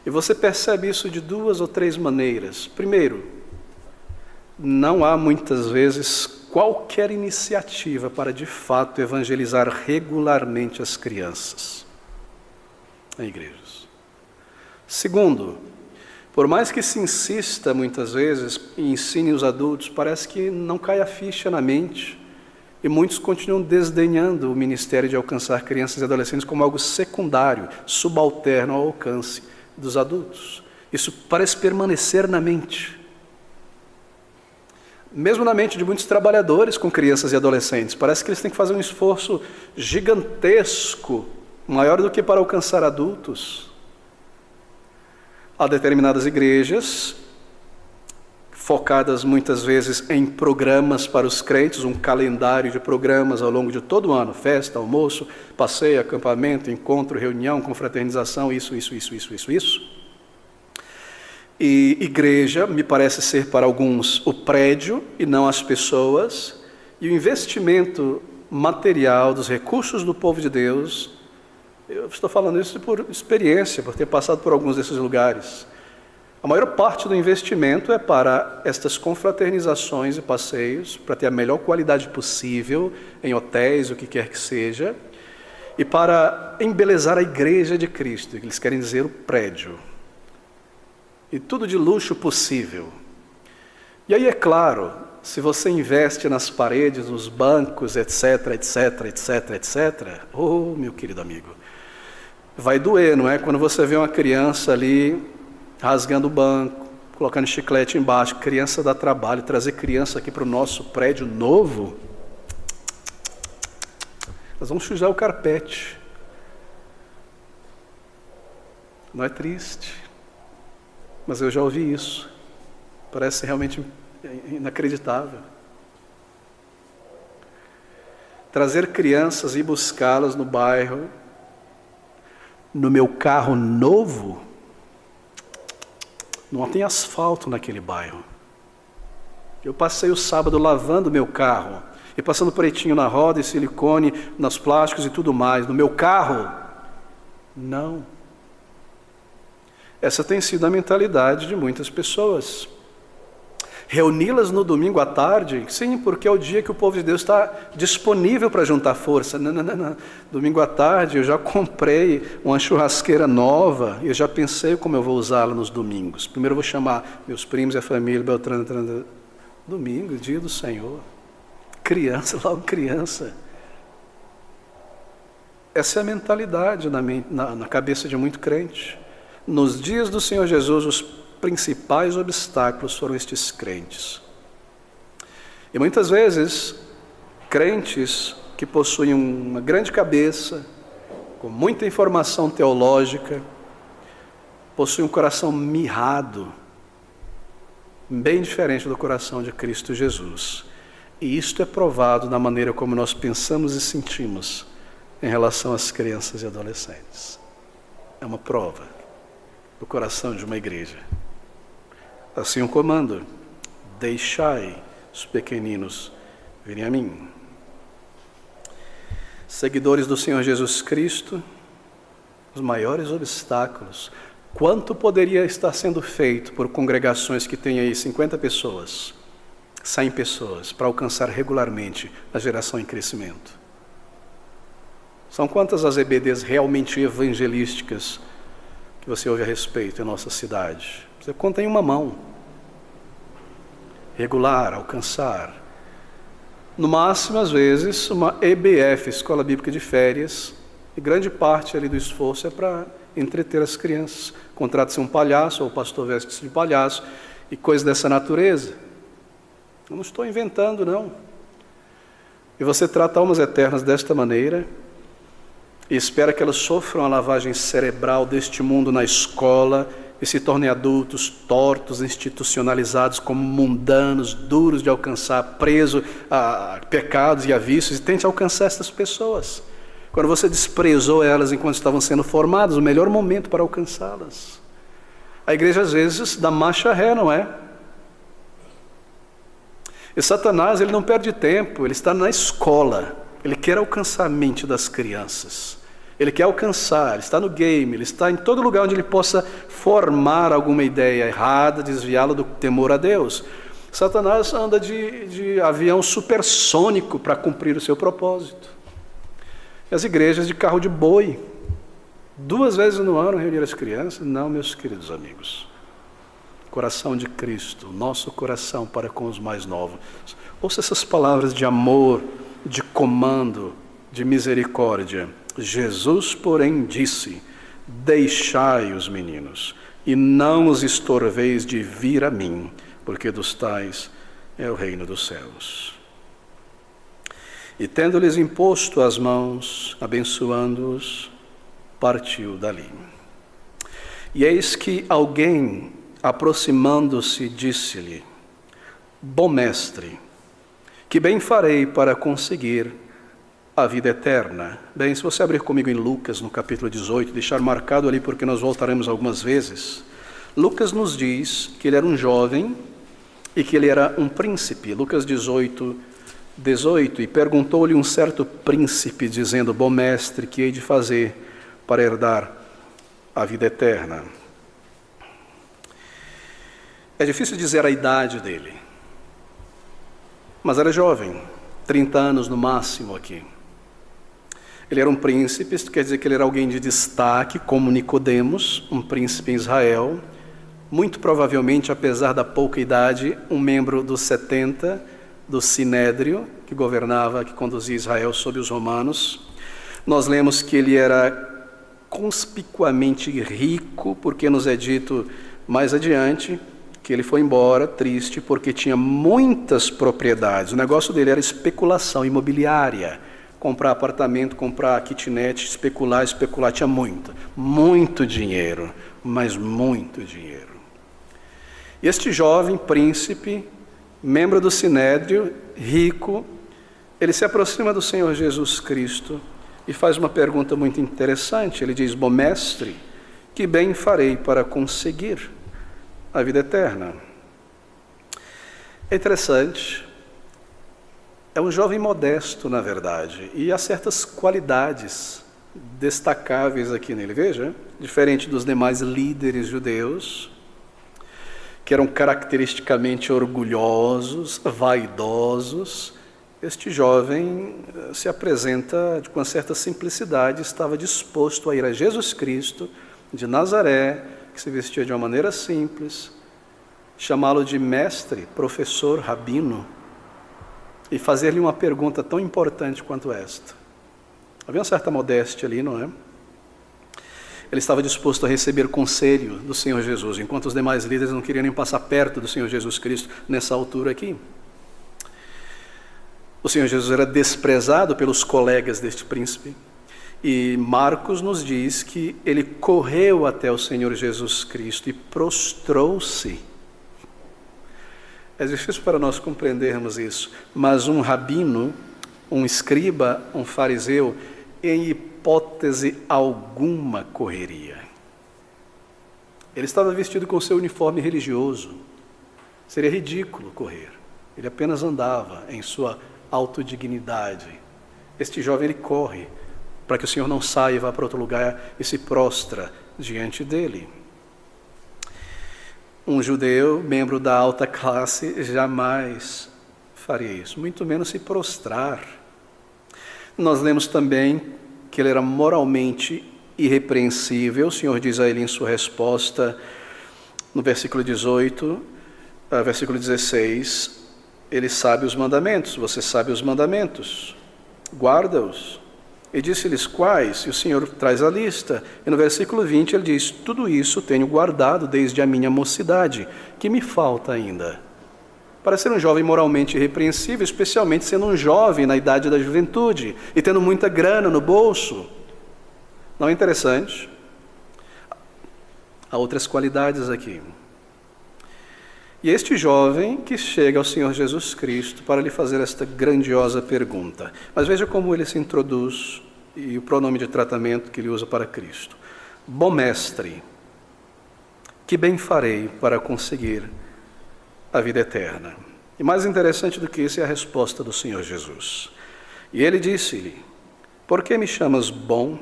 E você percebe isso de duas ou três maneiras. Primeiro, não há muitas vezes qualquer iniciativa para de fato evangelizar regularmente as crianças em igrejas. Segundo, por mais que se insista muitas vezes e ensine os adultos, parece que não cai a ficha na mente e muitos continuam desdenhando o ministério de alcançar crianças e adolescentes como algo secundário, subalterno ao alcance dos adultos. Isso parece permanecer na mente. Mesmo na mente de muitos trabalhadores com crianças e adolescentes, parece que eles têm que fazer um esforço gigantesco, maior do que para alcançar adultos. Há determinadas igrejas, focadas muitas vezes em programas para os crentes, um calendário de programas ao longo de todo o ano, festa, almoço, passeio, acampamento, encontro, reunião, confraternização, isso. E igreja me parece ser para alguns o prédio e não as pessoas, e o investimento material dos recursos do povo de Deus. Eu estou falando isso por experiência, por ter passado por alguns desses lugares. A maior parte do investimento é para estas confraternizações e passeios, para ter a melhor qualidade possível, em hotéis, o que quer que seja, e para embelezar a igreja de Cristo, que eles querem dizer o prédio. E tudo de luxo possível. E aí, é claro, se você investe nas paredes, nos bancos, etc, oh, meu querido amigo, vai doer, não é? Quando você vê uma criança ali rasgando o banco, colocando chiclete embaixo, criança dá trabalho, trazer criança aqui para o nosso prédio novo, nós vamos sujar o carpete. Não é triste? Mas eu já ouvi isso. Parece realmente inacreditável. Trazer crianças e buscá-las no bairro, no meu carro novo, Não tem asfalto naquele bairro. Eu passei o sábado lavando meu carro e passando pretinho na roda e silicone nos plásticos e tudo mais. No meu carro, não. Essa tem sido a mentalidade de muitas pessoas. Reuni-las no domingo à tarde, sim, porque é o dia que o povo de Deus está disponível para juntar força. Não. Domingo à tarde eu já comprei uma churrasqueira nova e eu já pensei como eu vou usá-la nos domingos. Primeiro eu vou chamar meus primos e a família, Beltrano. Domingo, dia do Senhor. Criança, logo criança. Essa é a mentalidade na cabeça de muito crente. Nos dias do Senhor Jesus, os principais obstáculos foram estes crentes. E muitas vezes, crentes que possuem uma grande cabeça, com muita informação teológica, possuem um coração mirrado, bem diferente do coração de Cristo Jesus. E isto é provado na maneira como nós pensamos e sentimos em relação às crianças e adolescentes. É uma prova do coração de uma igreja. Assim um comando: deixai os pequeninos virem a mim. Seguidores do Senhor Jesus Cristo, os maiores obstáculos. Quanto poderia estar sendo feito por congregações que têm aí 50 pessoas, 100 pessoas, para alcançar regularmente a geração em crescimento? São quantas as EBDs realmente evangelísticas que você ouve a respeito em nossa cidade? Você conta em uma mão. Regular, alcançar. No máximo, às vezes, uma EBF, Escola Bíblica de Férias, e grande parte ali do esforço é para entreter as crianças. Contrata-se um palhaço, ou o pastor veste-se de palhaço, e coisas dessa natureza. Eu não estou inventando, não. E você trata almas eternas desta maneira, e espera que elas sofram a lavagem cerebral deste mundo na escola, e se tornem adultos tortos, institucionalizados como mundanos, duros de alcançar, presos a pecados e a vícios, e tente alcançar essas pessoas. Quando você desprezou elas enquanto estavam sendo formadas, o melhor momento para alcançá-las. A igreja às vezes dá marcha ré, não é? E Satanás, ele não perde tempo, ele está na escola, ele quer alcançar a mente das crianças. Ele quer alcançar, ele está no game, ele está em todo lugar onde ele possa formar alguma ideia errada, desviá-la do temor a Deus. Satanás anda de avião supersônico para cumprir o seu propósito. E as igrejas de carro de boi, 2 vezes no ano reunir as crianças? Não, meus queridos amigos. Coração de Cristo, nosso coração para com os mais novos. Ouça essas palavras de amor, de comando, de misericórdia. Jesus, porém, disse: deixai os meninos, e não os estorveis de vir a mim, porque dos tais é o reino dos céus. E tendo-lhes imposto as mãos, abençoando-os, partiu dali. E eis que alguém, aproximando-se, disse-lhe: bom mestre, que bem farei para conseguir a vida eterna? Bem, se você abrir comigo em Lucas, no capítulo 18, deixar marcado ali porque nós voltaremos algumas vezes, Lucas nos diz que ele era um jovem e que ele era um príncipe. Lucas 18, e perguntou-lhe um certo príncipe, dizendo: bom mestre, que hei de fazer para herdar a vida eterna? É difícil dizer a idade dele, mas era jovem, 30 anos no máximo aqui. Ele era um príncipe, isso quer dizer que ele era alguém de destaque, como Nicodemos, um príncipe em Israel, muito provavelmente, apesar da pouca idade, um membro dos 70 do Sinédrio, que governava, que conduzia Israel sob os romanos. Nós lemos que ele era conspicuamente rico, porque nos é dito mais adiante que ele foi embora triste porque tinha muitas propriedades. O negócio dele era especulação imobiliária, comprar apartamento, comprar kitnet, especular, tinha muito dinheiro, mas muito dinheiro. E este jovem príncipe, membro do Sinédrio, rico, ele se aproxima do Senhor Jesus Cristo e faz uma pergunta muito interessante. Ele diz: bom mestre, que bem farei para conseguir a vida eterna. É interessante, é um jovem modesto, na verdade, e há certas qualidades destacáveis aqui nele. Veja, diferente dos demais líderes judeus, que eram caracteristicamente orgulhosos, vaidosos, este jovem se apresenta com uma certa simplicidade, estava disposto a ir a Jesus Cristo de Nazaré, que se vestia de uma maneira simples, chamá-lo de mestre, professor, rabino, e fazer-lhe uma pergunta tão importante quanto esta. Havia uma certa modéstia ali, não é? Ele estava disposto a receber conselho do Senhor Jesus, enquanto os demais líderes não queriam nem passar perto do Senhor Jesus Cristo nessa altura aqui. O Senhor Jesus era desprezado pelos colegas deste príncipe, e Marcos nos diz que ele correu até o Senhor Jesus Cristo e prostrou-se. É difícil para nós compreendermos isso, mas um rabino, um escriba, um fariseu, em hipótese alguma correria. Ele estava vestido com seu uniforme religioso. Seria ridículo correr. Ele apenas andava em sua autodignidade. Este jovem, ele corre para que o Senhor não saia e vá para outro lugar e se prostra diante dele. Um judeu, membro da alta classe, jamais faria isso, muito menos se prostrar. Nós lemos também que ele era moralmente irrepreensível. O Senhor diz a ele em sua resposta, no versículo 18, versículo 16, ele sabe os mandamentos, você sabe os mandamentos, guarda-os. E disse-lhes quais, e o Senhor traz a lista. E no versículo 20 ele diz, tudo isso tenho guardado desde a minha mocidade, que me falta ainda? Para ser um jovem moralmente irrepreensível, especialmente sendo um jovem na idade da juventude, e tendo muita grana no bolso. Não é interessante? Há outras qualidades aqui. E este jovem que chega ao Senhor Jesus Cristo para lhe fazer esta grandiosa pergunta. Mas veja como ele se introduz e o pronome de tratamento que ele usa para Cristo. Bom mestre, que bem farei para conseguir a vida eterna? E mais interessante do que isso é a resposta do Senhor Jesus. E ele disse-lhe, por que me chamas bom?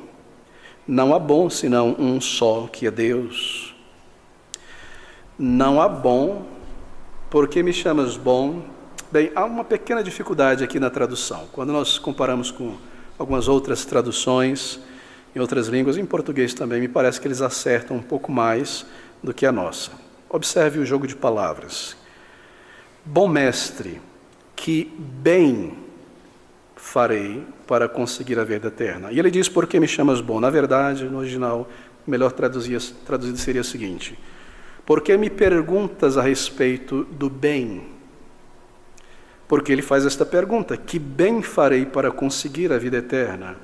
Não há bom senão um só, que é Deus. Não há bom. Por que me chamas bom? Bem, há uma pequena dificuldade aqui na tradução. Quando nós comparamos com algumas outras traduções, em outras línguas, em português também, me parece que eles acertam um pouco mais do que a nossa. Observe o jogo de palavras. Bom mestre, que bem farei para conseguir a vida eterna. E ele diz, por que me chamas bom? Na verdade, no original, melhor traduzido seria o seguinte, por que me perguntas a respeito do bem? Porque ele faz esta pergunta, que bem farei para conseguir a vida eterna?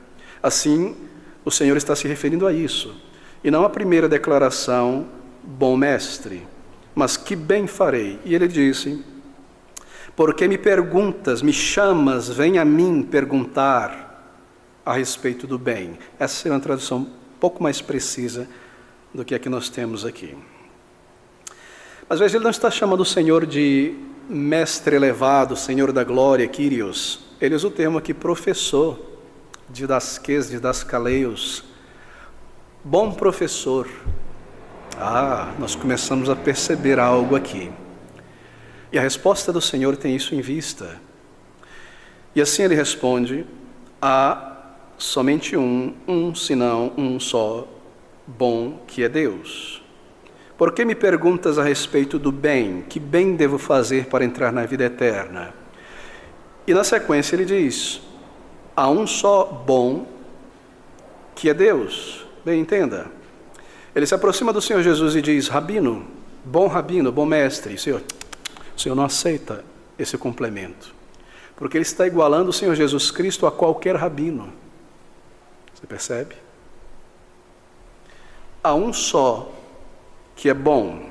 Assim, o Senhor está se referindo a isso. E não a primeira declaração, bom mestre, mas que bem farei? E ele disse, por que me perguntas, me chamas, vem a mim perguntar a respeito do bem? Essa é uma tradução um pouco mais precisa do que a que nós temos aqui. Às vezes ele não está chamando o Senhor de mestre elevado, Senhor da glória, Kyrios. Ele usa o termo aqui, professor, didascaleios, bom professor. Nós começamos a perceber algo aqui. E a resposta do Senhor tem isso em vista. E assim ele responde, há somente um, senão um só, bom, que é Deus. Por que me perguntas a respeito do bem? Que bem devo fazer para entrar na vida eterna? E na sequência ele diz, há um só bom, que é Deus. Bem, entenda. Ele se aproxima do Senhor Jesus e diz, rabino, bom mestre. O Senhor não aceita esse complemento. Porque ele está igualando o Senhor Jesus Cristo a qualquer rabino. Você percebe? Há um só que é bom.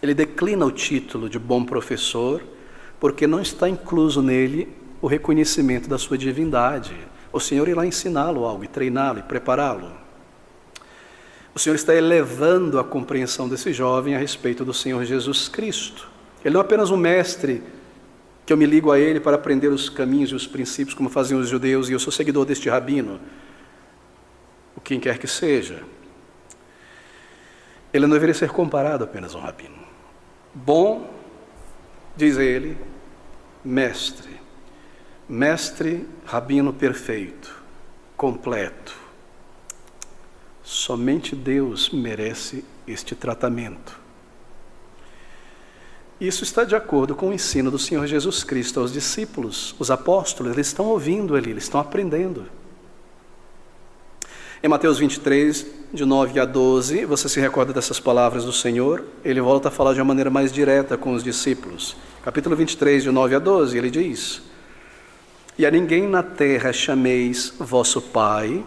Ele declina o título de bom professor, porque não está incluso nele o reconhecimento da sua divindade. O Senhor irá ensiná-lo algo, e treiná-lo, e prepará-lo. O Senhor está elevando a compreensão desse jovem a respeito do Senhor Jesus Cristo. Ele não é apenas um mestre que eu me ligo a ele para aprender os caminhos e os princípios como faziam os judeus e eu sou seguidor deste rabino, o quem quer que seja. Ele não deveria ser comparado apenas a um rabino. Bom, diz ele, mestre, rabino perfeito, completo. Somente Deus merece este tratamento. Isso está de acordo com o ensino do Senhor Jesus Cristo aos discípulos. Os apóstolos, eles estão ouvindo ali, eles estão aprendendo. Em Mateus 23, de 9 a 12, você se recorda dessas palavras do Senhor? Ele volta a falar de uma maneira mais direta com os discípulos. Capítulo 23, de 9 a 12, ele diz: E a ninguém na terra chameis vosso Pai,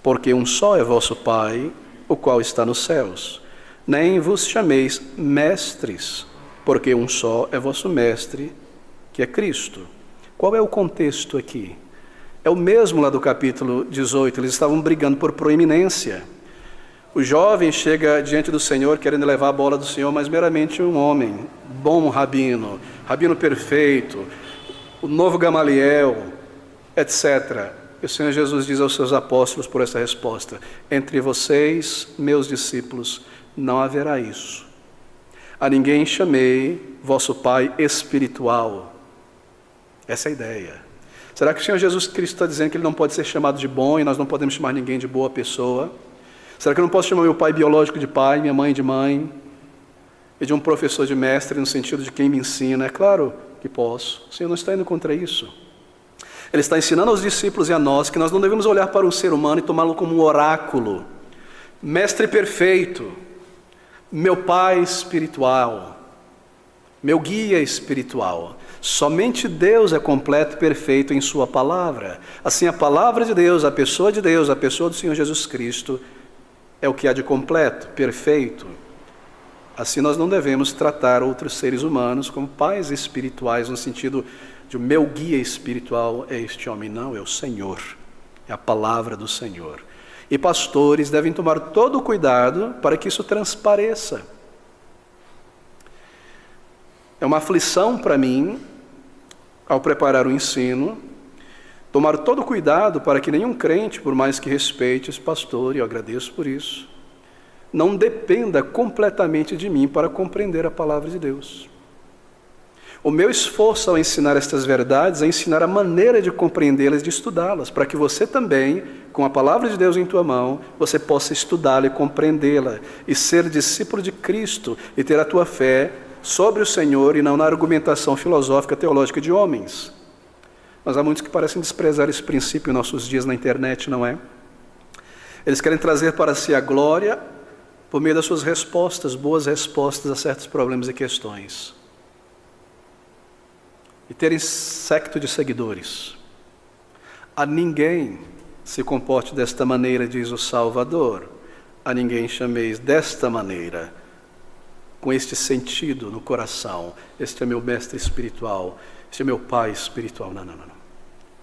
porque um só é vosso Pai, o qual está nos céus. Nem vos chameis mestres, porque um só é vosso mestre, que é Cristo. Qual é o contexto aqui? É o mesmo lá do capítulo 18, eles estavam brigando por proeminência. O jovem chega diante do Senhor querendo levar a bola do Senhor, mas meramente um homem, bom rabino perfeito, o novo Gamaliel, etc. E o Senhor Jesus diz aos seus apóstolos por essa resposta: entre vocês, meus discípulos, não haverá isso. A ninguém chamei vosso Pai espiritual. Essa é a ideia. Será que o Senhor Jesus Cristo está dizendo que ele não pode ser chamado de bom e nós não podemos chamar ninguém de boa pessoa? Será que eu não posso chamar meu pai biológico de pai, minha mãe de mãe, e de um professor de mestre no sentido de quem me ensina? É claro que posso. O Senhor não está indo contra isso. Ele está ensinando aos discípulos e a nós que nós não devemos olhar para um ser humano e tomá-lo como um oráculo. Mestre perfeito, meu pai espiritual, meu guia espiritual. Somente Deus é completo e perfeito em sua palavra. Assim, a palavra de Deus, a pessoa do Senhor Jesus Cristo, é o que há de completo, perfeito. Assim, nós não devemos tratar outros seres humanos como pais espirituais, no sentido de o meu guia espiritual é este homem. Não, é o Senhor, é a palavra do Senhor. E pastores devem tomar todo o cuidado para que isso transpareça. É uma aflição para mim, ao preparar o ensino, tomar todo o cuidado para que nenhum crente, por mais que respeite esse pastor, e eu agradeço por isso, não dependa completamente de mim para compreender a palavra de Deus. O meu esforço ao ensinar estas verdades é ensinar a maneira de compreendê-las, de estudá-las, para que você também, com a palavra de Deus em tua mão, você possa estudá-la e compreendê-la, e ser discípulo de Cristo, e ter a tua fé sobre o Senhor e não na argumentação filosófica teológica de homens. Mas há muitos que parecem desprezar esse princípio em nossos dias na internet, não é? Eles querem trazer para si a glória por meio das suas respostas, boas respostas a certos problemas e questões. E terem séquito de seguidores. A ninguém se comporte desta maneira, diz o Salvador. A ninguém chameis desta maneira, com este sentido no coração. Este é meu mestre espiritual, este é meu pai espiritual. Não.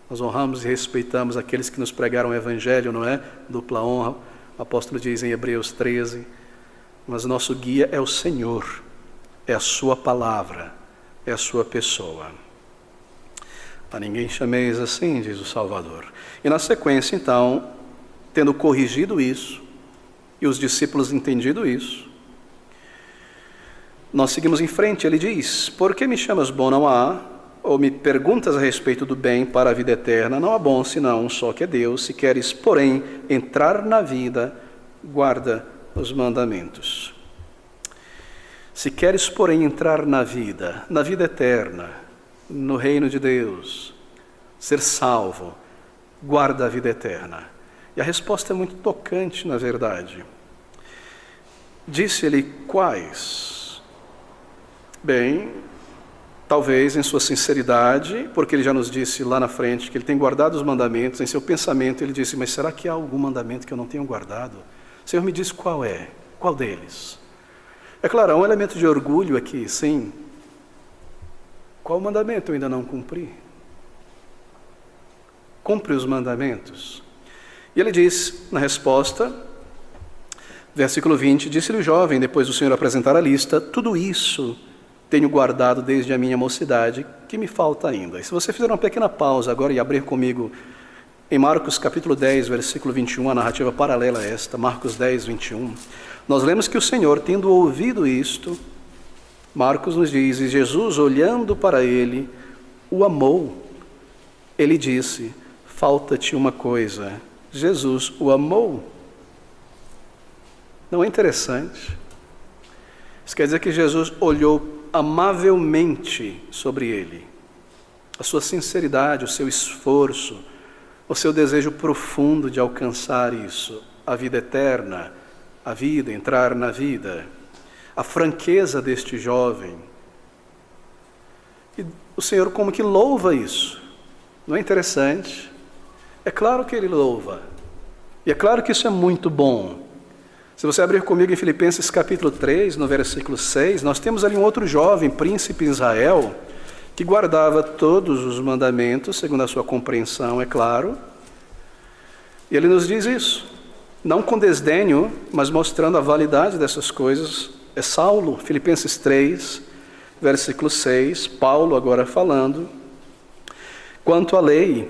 Nós honramos e respeitamos aqueles que nos pregaram o Evangelho, não é? Dupla honra, o apóstolo diz em Hebreus 13. Mas nosso guia é o Senhor, é a sua palavra, é a sua pessoa. A ninguém chameis assim, diz o Salvador. E na sequência, então, tendo corrigido isso, e os discípulos entendido isso, nós seguimos em frente. Ele diz: por que me chamas bom? Não há, ou me perguntas a respeito do bem para a vida eterna, não há bom senão um só, que é Deus. Se queres, porém, entrar na vida, guarda os mandamentos. Se queres, porém, entrar na vida eterna, no reino de Deus, ser salvo, guarda a vida eterna. E a resposta é muito tocante, na verdade. Disse-lhe quais? Bem, talvez em sua sinceridade, porque ele já nos disse lá na frente que ele tem guardado os mandamentos. Em seu pensamento ele disse: mas será que há algum mandamento que eu não tenho guardado? Senhor, me diz qual é, qual deles? É claro, há um elemento de orgulho aqui, sim. Qual mandamento eu ainda não cumpri? Cumpre os mandamentos. E ele diz, na resposta, Versículo 20, disse-lhe o jovem, depois do Senhor apresentar a lista: tudo isso tenho guardado desde a minha mocidade, que me falta ainda. E se você fizer uma pequena pausa agora e abrir comigo em Marcos capítulo 10, versículo 21, a narrativa paralela a esta, Marcos 10, 21, nós lemos que o Senhor, tendo ouvido isto, Marcos nos diz, e Jesus, olhando para ele, o amou. Ele disse: falta-te uma coisa. Jesus o amou. Não é interessante? Isso quer dizer que Jesus olhou amavelmente sobre ele. A sua sinceridade, o seu esforço, o seu desejo profundo de alcançar isso, a vida eterna, a vida, entrar na vida, a franqueza deste jovem. E o Senhor como que louva isso. Não é interessante? É claro que Ele louva. E é claro que isso é muito bom. Se você abrir comigo em Filipenses capítulo 3, no versículo 6, nós temos ali um outro jovem, príncipe Israel, que guardava todos os mandamentos, segundo a sua compreensão, é claro. E ele nos diz isso, não com desdenho, mas mostrando a validade dessas coisas. É Saulo, Filipenses 3, versículo 6, Paulo agora falando: quanto à lei,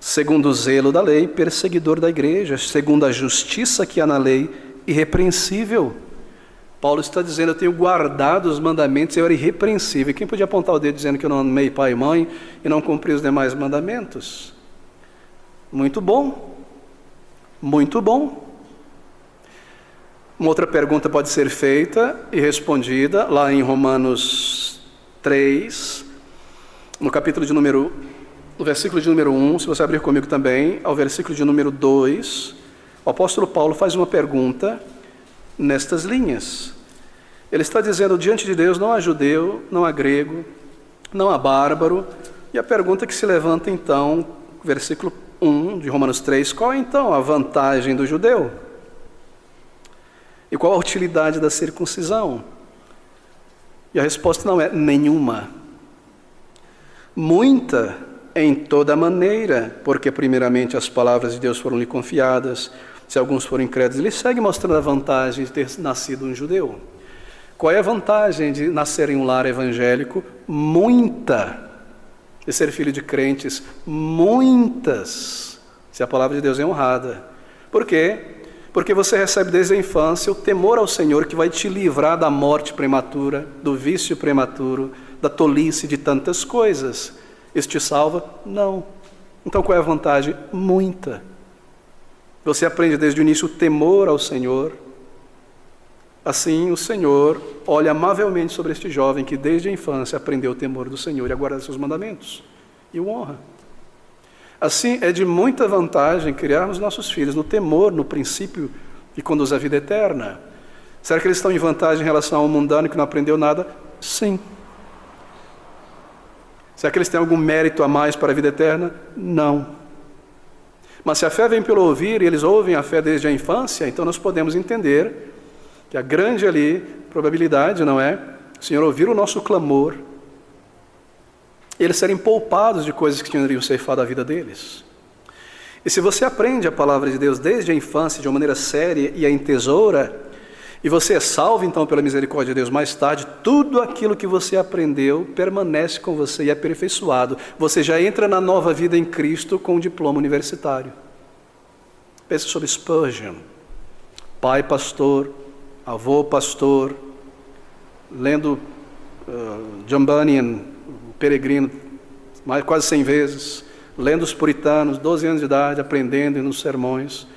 segundo o zelo da lei, perseguidor da igreja, segundo a justiça que há na lei, irrepreensível. Paulo está dizendo: eu tenho guardado os mandamentos, eu era irrepreensível. Quem podia apontar o dedo dizendo que eu não amei pai e mãe e não cumpri os demais mandamentos? Muito bom, muito bom. Uma outra pergunta pode ser feita e respondida lá em Romanos 3, no capítulo de número, no versículo de número 1, se você abrir comigo também, ao versículo de número 2, o apóstolo Paulo faz uma pergunta nestas linhas. Ele está dizendo: diante de Deus não há judeu, não há grego, não há bárbaro. E a pergunta que se levanta então, versículo 1 de Romanos 3, qual é então a vantagem do judeu? E qual a utilidade da circuncisão? E a resposta não é nenhuma. Muita em toda maneira, porque primeiramente as palavras de Deus foram lhe confiadas, se alguns forem incrédulos. Ele segue mostrando a vantagem de ter nascido um judeu. Qual é a vantagem de nascer em um lar evangélico? Muita. De ser filho de crentes? Muitas. Se a palavra de Deus é honrada. Por quê? Porque você recebe desde a infância o temor ao Senhor, que vai te livrar da morte prematura, do vício prematuro, da tolice, de tantas coisas. Isso te salva? Não. Então qual é a vantagem? Muita. Você aprende desde o início o temor ao Senhor. Assim o Senhor olha amavelmente sobre este jovem que desde a infância aprendeu o temor do Senhor e a guardar seus mandamentos. E o honra. Assim é de muita vantagem criarmos nossos filhos no temor, no princípio que conduz à vida eterna. Será que eles estão em vantagem em relação ao mundano que não aprendeu nada? Sim. Será que eles têm algum mérito a mais para a vida eterna? Não. Mas se a fé vem pelo ouvir, e eles ouvem a fé desde a infância, então nós podemos entender que a grande ali probabilidade, não é? O Senhor ouvir o nosso clamor, eles serem poupados de coisas que tinham ceifado a vida deles. E se você aprende a palavra de Deus desde a infância de uma maneira séria e a entesoura, e você é salvo então pela misericórdia de Deus mais tarde, tudo aquilo que você aprendeu permanece com você e é aperfeiçoado. Você já entra na nova vida em Cristo com um diploma universitário. Pense sobre Spurgeon, pai pastor, avô pastor, lendo John Bunyan, o Peregrino, quase 100 vezes, lendo os Puritanos, 12 anos de idade, aprendendo e nos sermões.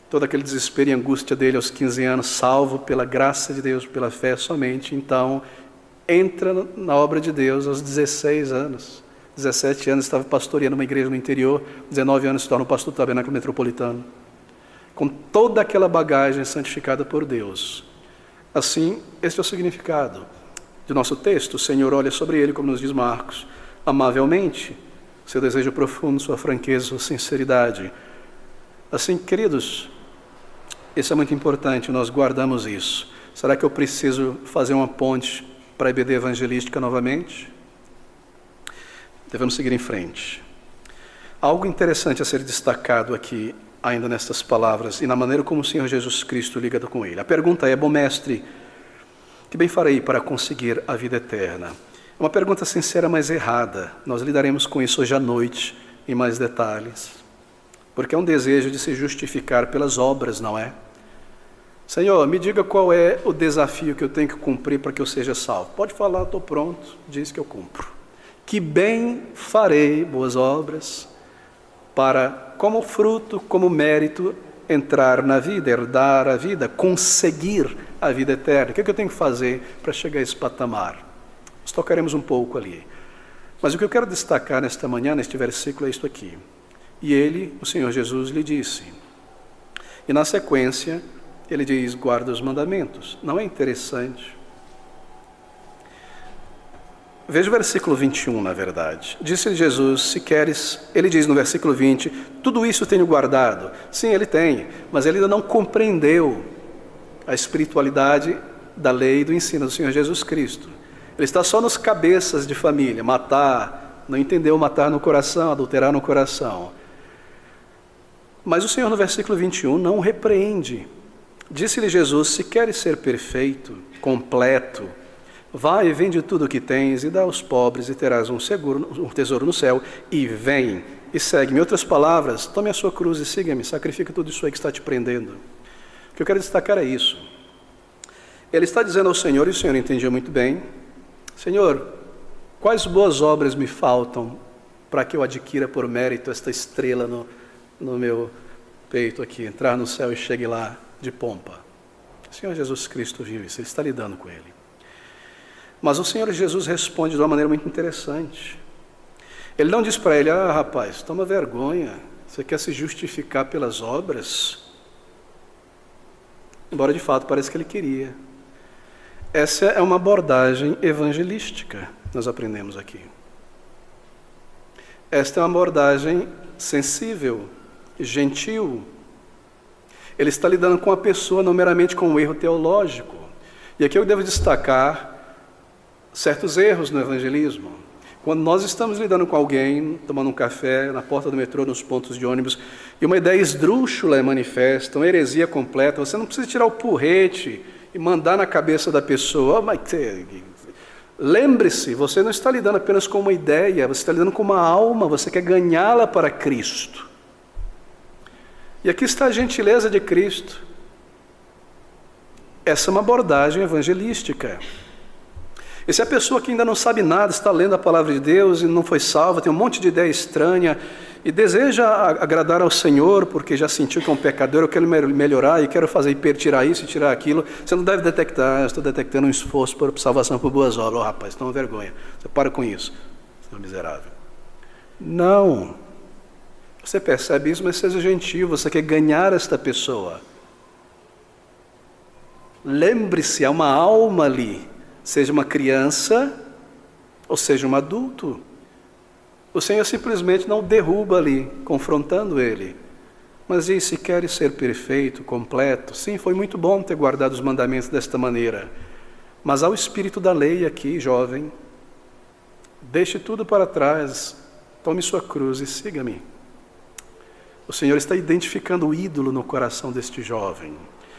Todo aquele desespero e angústia dele aos 15 anos, salvo pela graça de Deus, pela fé somente. Então, entra na obra de Deus aos 16 anos. 17 anos estava pastoreando uma igreja no interior, 19 anos se torna pastor do tabernáculo metropolitano. Com toda aquela bagagem santificada por Deus. Assim, este é o significado do nosso texto. O Senhor olha sobre ele, como nos diz Marcos, amavelmente, seu desejo profundo, sua franqueza, sua sinceridade. Assim, queridos, isso é muito importante, nós guardamos isso. Será que eu preciso fazer uma ponte para a EBD evangelística novamente? Devemos seguir em frente. Algo interessante a ser destacado aqui. ainda nestas palavras e na maneira como o Senhor Jesus Cristo liga com ele. A pergunta é: bom mestre, que bem farei para conseguir a vida eterna? É uma pergunta sincera, mas errada. Nós lidaremos com isso hoje à noite, em mais detalhes. Porque é um desejo de se justificar pelas obras, não é? Senhor, me diga qual é o desafio que eu tenho que cumprir para que eu seja salvo. Pode falar, estou pronto, diz que eu cumpro. Que bem farei boas obras para, como fruto, como mérito, entrar na vida, herdar a vida, conseguir a vida eterna. O que eu tenho que fazer para chegar a esse patamar? Nós tocaremos um pouco ali. Mas o que eu quero destacar nesta manhã, neste versículo, é isto aqui. E ele, o Senhor Jesus, lhe disse. E na sequência, ele diz: guarda os mandamentos. Não é interessante? Veja o versículo 21, na verdade. Disse-lhe Jesus: se queres, ele diz no versículo 20, tudo isso tenho guardado. Sim, ele tem, mas ele ainda não compreendeu a espiritualidade da lei e do ensino do Senhor Jesus Cristo. Ele está só nos cabeças de família, matar, não entendeu matar no coração, adulterar no coração. Mas o Senhor no versículo 21 não repreende. Disse-lhe Jesus: se queres ser perfeito, completo, vai e vende tudo o que tens e dá aos pobres e terás um tesouro no céu, e vem e segue-me. Em outras palavras, tome a sua cruz e siga-me, sacrifica tudo isso aí que está te prendendo. O que eu quero destacar é isso. Ele está dizendo ao Senhor, e o Senhor entendia muito bem: Senhor, quais boas obras me faltam para que eu adquira por mérito esta estrela no meu peito aqui, entrar no céu e chegue lá de pompa? O Senhor Jesus Cristo viu isso, ele está lidando com ele. Mas o Senhor Jesus responde de uma maneira muito interessante. Ele não diz para ele: ah, rapaz, toma vergonha, você quer se justificar pelas obras? Embora de fato pareça que ele queria. Essa é uma abordagem evangelística, nós aprendemos aqui. Esta é uma abordagem sensível, gentil. Ele está lidando com a pessoa, não meramente com um erro teológico. E aqui eu devo destacar certos erros no evangelismo. Quando nós estamos lidando com alguém, tomando um café, na porta do metrô, nos pontos de ônibus, e uma ideia esdrúxula é manifesta, uma heresia completa, você não precisa tirar o porrete e mandar na cabeça da pessoa: mas lembre-se, você não está lidando apenas com uma ideia, você está lidando com uma alma, você quer ganhá-la para Cristo. E aqui está a gentileza de Cristo. Essa é uma abordagem evangelística. E se a pessoa que ainda não sabe nada, está lendo a palavra de Deus e não foi salva, tem um monte de ideia estranha e deseja agradar ao Senhor porque já sentiu que é um pecador, eu quero melhorar e quero tirar isso e tirar aquilo, você não deve detectar: eu estou detectando um esforço por salvação por boas obras. Rapaz, isso é uma vergonha, você para com isso, seu miserável. Não, você percebe isso, mas seja gentil, você quer ganhar esta pessoa. Lembre-se, há uma alma ali, seja uma criança ou seja um adulto. O Senhor simplesmente não derruba ali, confrontando ele, mas diz: se queres ser perfeito, completo, sim, foi muito bom ter guardado os mandamentos desta maneira, mas há o espírito da lei aqui, jovem. Deixe tudo para trás, tome sua cruz e siga-me. O Senhor está identificando o ídolo no coração deste jovem.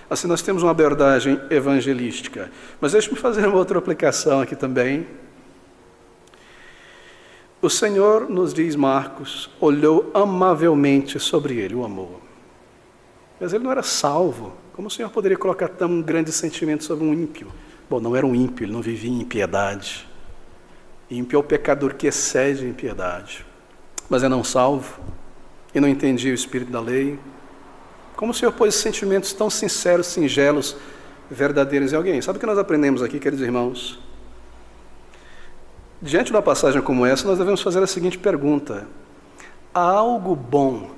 Assim, nós temos uma abordagem evangelística. Mas deixe-me fazer uma outra aplicação aqui também. O Senhor, nos diz Marcos, olhou amavelmente sobre ele, o amou. Mas ele não era salvo. Como o Senhor poderia colocar tão grande sentimento sobre um ímpio? Bom, não era um ímpio, ele não vivia em impiedade. Ímpio é o pecador que excede a impiedade. Mas é não salvo, e não entendia o espírito da lei. Como o Senhor pôs sentimentos tão sinceros, singelos, verdadeiros em alguém? Sabe o que nós aprendemos aqui, queridos irmãos? Diante de uma passagem como essa, nós devemos fazer a seguinte pergunta: há algo bom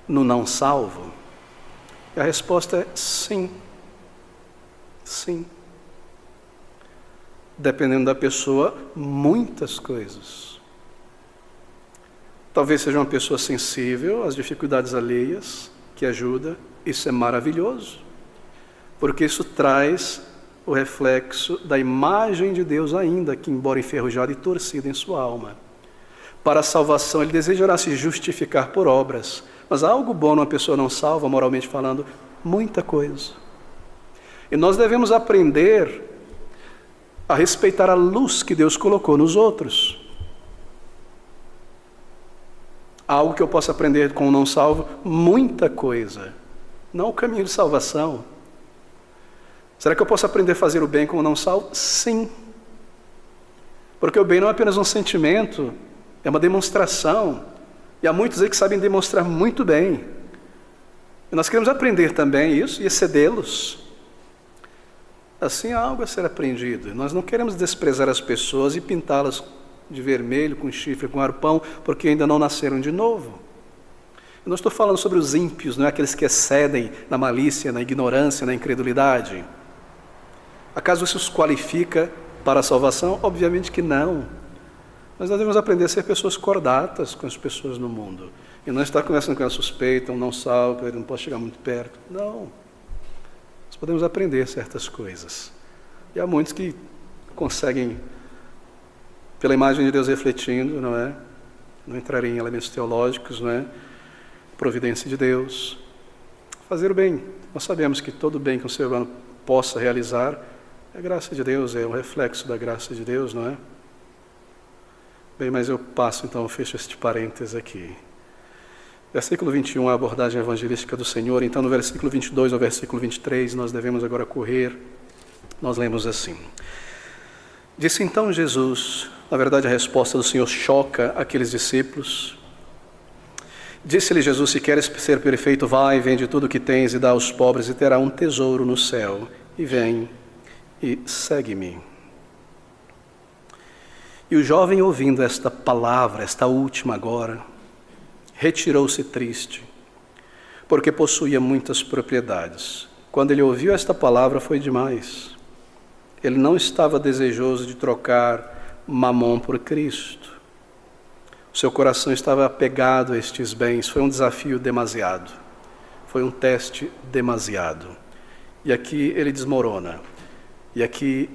no não salvo? E a resposta é sim. Sim. Dependendo da pessoa, muitas coisas. Talvez seja uma pessoa sensível às dificuldades alheias, que ajuda. Isso é maravilhoso, porque isso traz o reflexo da imagem de Deus ainda que, embora enferrujada e torcida em sua alma. Para a salvação, ele desejará se justificar por obras, Mas há algo bom numa pessoa não salva, moralmente falando? Muita coisa. E nós devemos aprender a respeitar a luz que Deus colocou nos outros. Algo que eu possa aprender com o não salvo? Muita coisa. Não o caminho de salvação. Será que eu posso aprender a fazer o bem com o não salvo? Sim. Porque o bem não é apenas um sentimento, é uma demonstração. E há muitos aí que sabem demonstrar muito bem. E nós queremos aprender também isso e excedê-los. Assim há algo a ser aprendido. Nós não queremos desprezar as pessoas e pintá-las de vermelho, com chifre, com arpão, porque ainda não nasceram de novo. Eu não estou falando sobre os ímpios, não é aqueles que excedem na malícia, na ignorância, na incredulidade. Acaso isso os qualifica para a salvação? Obviamente que não. Mas nós devemos aprender a ser pessoas cordatas com as pessoas no mundo. E não estar conversando com elas suspeitam, não salva, ele não pode chegar muito perto. Não. Nós podemos aprender certas coisas. E há muitos que conseguem, pela imagem de Deus refletindo, não é? Não entrarem em elementos teológicos, não é? Providência de Deus. Fazer o bem. Nós sabemos que todo bem que um ser humano possa realizar é graça de Deus, é um reflexo da graça de Deus, não é? Bem, mas eu passo, então, eu fecho este parênteses aqui. Versículo 21, a abordagem evangelística do Senhor. Então, no versículo 22 ao versículo 23, nós devemos agora correr. Nós lemos assim. Disse então Jesus, na verdade a resposta do Senhor choca aqueles discípulos. Disse-lhe Jesus, se queres ser perfeito, vai, vende tudo o que tens e dá aos pobres, e terá um tesouro no céu. E vem e segue-me. E o jovem, ouvindo esta palavra, esta última agora, retirou-se triste, porque possuía muitas propriedades. Quando ele ouviu esta palavra, foi demais. Ele não estava desejoso de trocar mamon por Cristo. O seu coração estava apegado a estes bens. Foi um desafio demasiado. Foi um teste demasiado. E aqui ele desmorona. E aqui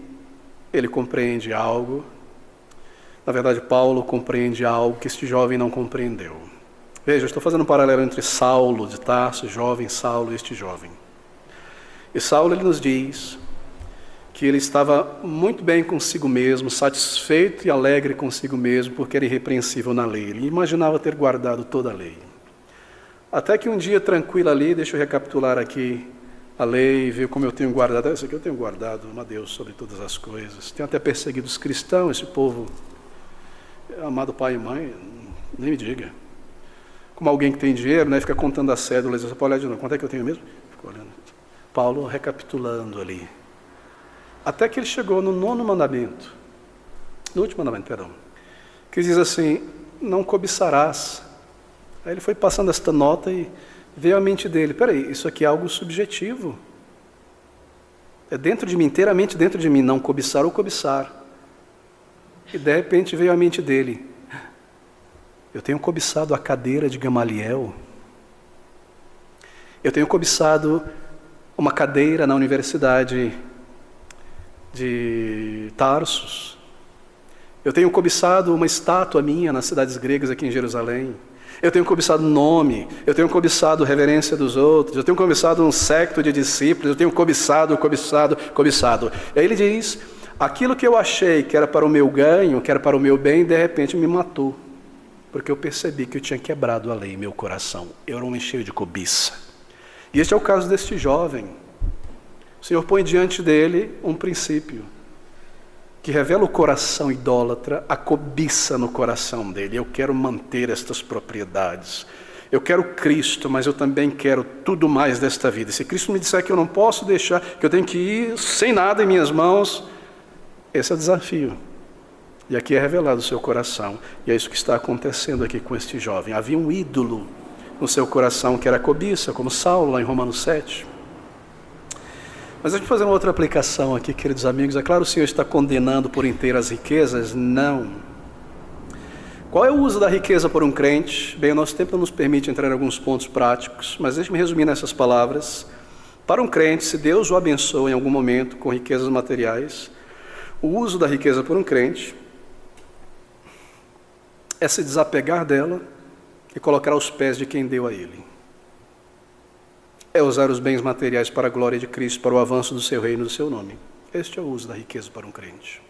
ele compreende algo. Na verdade, Paulo compreende algo que este jovem não compreendeu. Veja, eu estou fazendo um paralelo entre Saulo de Tarso, jovem Saulo, e este jovem. E Saulo, ele nos diz que ele estava muito bem consigo mesmo, satisfeito e alegre consigo mesmo, porque era irrepreensível na lei. Ele imaginava ter guardado toda a lei. Até que um dia, tranquilo ali, deixa eu recapitular aqui a lei, ver como eu tenho guardado. Isso aqui eu tenho guardado, uma Deus sobre todas as coisas. Tenho até perseguido os cristãos, esse povo, amado pai e mãe, nem me diga. Como alguém que tem dinheiro, né, fica contando as cédulas, você pode olhar de novo, quanto é que eu tenho mesmo? Fico olhando. Paulo recapitulando ali. Até que ele chegou no último mandamento, que diz assim, não cobiçarás. Aí ele foi passando esta nota e veio à mente dele, peraí, isso aqui é algo subjetivo. É dentro de mim, inteiramente dentro de mim, não cobiçar ou cobiçar. E de repente veio à mente dele, eu tenho cobiçado a cadeira de Gamaliel. Eu tenho cobiçado uma cadeira na universidade de Tarsus. Eu tenho cobiçado uma estátua minha nas cidades gregas aqui em Jerusalém. Eu tenho cobiçado nome, eu tenho cobiçado reverência dos outros, eu tenho cobiçado um séquito de discípulos, eu tenho cobiçado. E aí ele diz, aquilo que eu achei que era para o meu ganho, que era para o meu bem, de repente me matou. Porque eu percebi que eu tinha quebrado a lei em meu coração. Eu era um homem cheio de cobiça. E este é o caso deste jovem. O Senhor põe diante dele um princípio que revela o coração idólatra, a cobiça no coração dele. Eu quero manter estas propriedades. Eu quero Cristo, mas eu também quero tudo mais desta vida. E se Cristo me disser que eu não posso deixar, que eu tenho que ir sem nada em minhas mãos, esse é o desafio. E aqui é revelado o seu coração. E é isso que está acontecendo aqui com este jovem. Havia um ídolo no seu coração que era a cobiça, como Saulo, lá em Romanos 7. Mas deixa eu fazer uma outra aplicação aqui, queridos amigos. É claro, o Senhor está condenando por inteiro as riquezas? Não. Qual é o uso da riqueza por um crente? Bem, o nosso tempo não nos permite entrar em alguns pontos práticos, mas deixe-me resumir nessas palavras. Para um crente, se Deus o abençoa em algum momento com riquezas materiais, o uso da riqueza por um crente é se desapegar dela e colocar aos pés de quem deu a ele. É usar os bens materiais para a glória de Cristo, para o avanço do seu reino e do seu nome. Este é o uso da riqueza para um crente.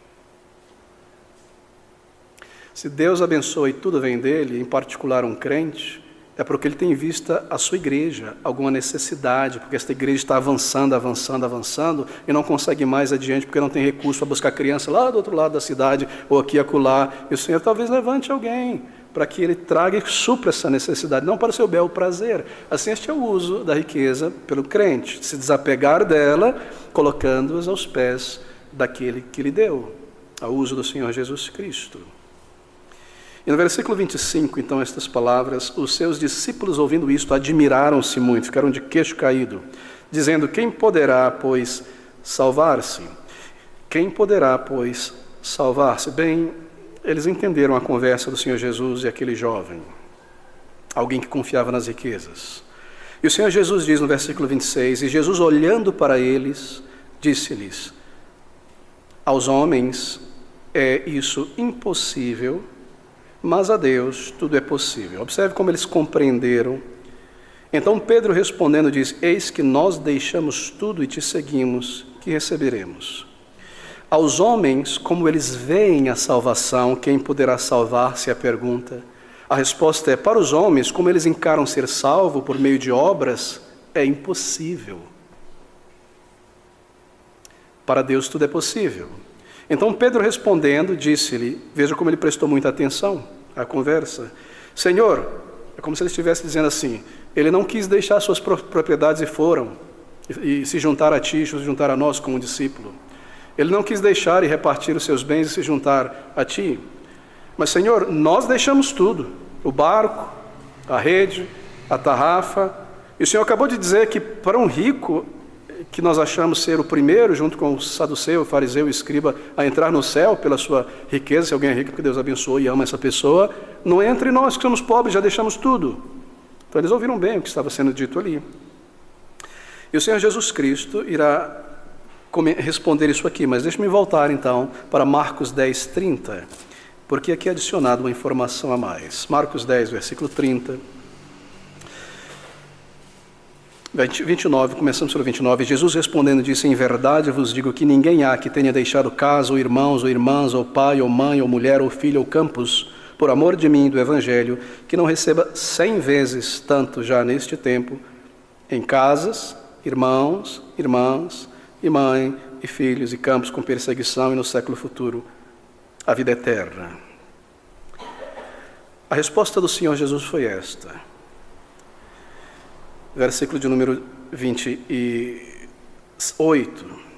Se Deus abençoa e tudo vem dele, em particular um crente, é porque ele tem em vista a sua igreja, alguma necessidade, porque esta igreja está avançando, avançando, avançando, e não consegue mais adiante, porque não tem recurso para buscar criança lá do outro lado da cidade, ou aqui e acolá. E o Senhor talvez levante alguém para que ele traga e supra essa necessidade, não para o seu bel prazer. Assim, este é o uso da riqueza pelo crente, se desapegar dela, colocando-as aos pés daquele que lhe deu, ao uso do Senhor Jesus Cristo. E no versículo 25, então, estas palavras, os seus discípulos, ouvindo isto, admiraram-se muito, ficaram de queixo caído, dizendo: quem poderá, pois, salvar-se? Quem poderá, pois, salvar-se? Bem, eles entenderam a conversa do Senhor Jesus e aquele jovem, alguém que confiava nas riquezas. E o Senhor Jesus diz no versículo 26, e Jesus, olhando para eles, disse-lhes: aos homens é isso impossível, mas a Deus tudo é possível. Observe como eles compreenderam. Então Pedro respondendo diz: eis que nós deixamos tudo e te seguimos, que receberemos? Aos homens, como eles veem a salvação, quem poderá salvar-se? A pergunta. A resposta é: para os homens, como eles encaram ser salvo por meio de obras, é impossível. Para Deus tudo é possível. Então Pedro respondendo, disse-lhe, veja como ele prestou muita atenção à conversa: Senhor, é como se ele estivesse dizendo assim, ele não quis deixar suas propriedades e se juntar a ti, se juntar a nós como discípulo. Ele não quis deixar e repartir os seus bens e se juntar a ti. Mas, Senhor, nós deixamos tudo, o barco, a rede, a tarrafa, e o Senhor acabou de dizer que para um rico, que nós achamos ser o primeiro, junto com o saduceu, o fariseu e o escriba, a entrar no céu pela sua riqueza, se alguém é rico porque Deus abençoou e ama essa pessoa, não é entre nós que somos pobres, já deixamos tudo. Então eles ouviram bem o que estava sendo dito ali. E o Senhor Jesus Cristo irá responder isso aqui, mas deixe-me voltar então para Marcos 10, 30, porque aqui é adicionado uma informação a mais. Marcos 10, versículo 30. 29, começamos pelo 29, Jesus respondendo disse: em verdade vos digo que ninguém há que tenha deixado casa, ou irmãos, ou irmãs, ou pai, ou mãe, ou mulher, ou filho, ou campos, por amor de mim e do Evangelho, que não receba 100 vezes tanto já neste tempo, em casas, irmãos, irmãs, e mãe, e filhos, e campos com perseguição, e no século futuro, a vida eterna. A resposta do Senhor Jesus foi esta. Versículo de número 28.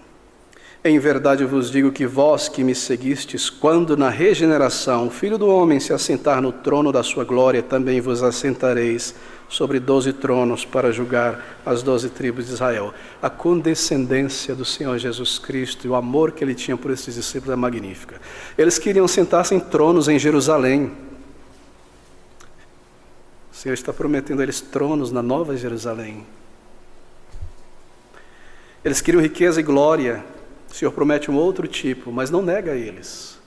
Em verdade vos digo que vós que me seguistes, quando na regeneração o Filho do Homem se assentar no trono da sua glória, também vos assentareis sobre 12 tronos para julgar as 12 tribos de Israel. A condescendência do Senhor Jesus Cristo e o amor que ele tinha por esses discípulos é magnífica. Eles queriam sentar-se em tronos em Jerusalém. O Senhor está prometendo a eles tronos na Nova Jerusalém. Eles queriam riqueza e glória. O Senhor promete um outro tipo, mas não nega a eles.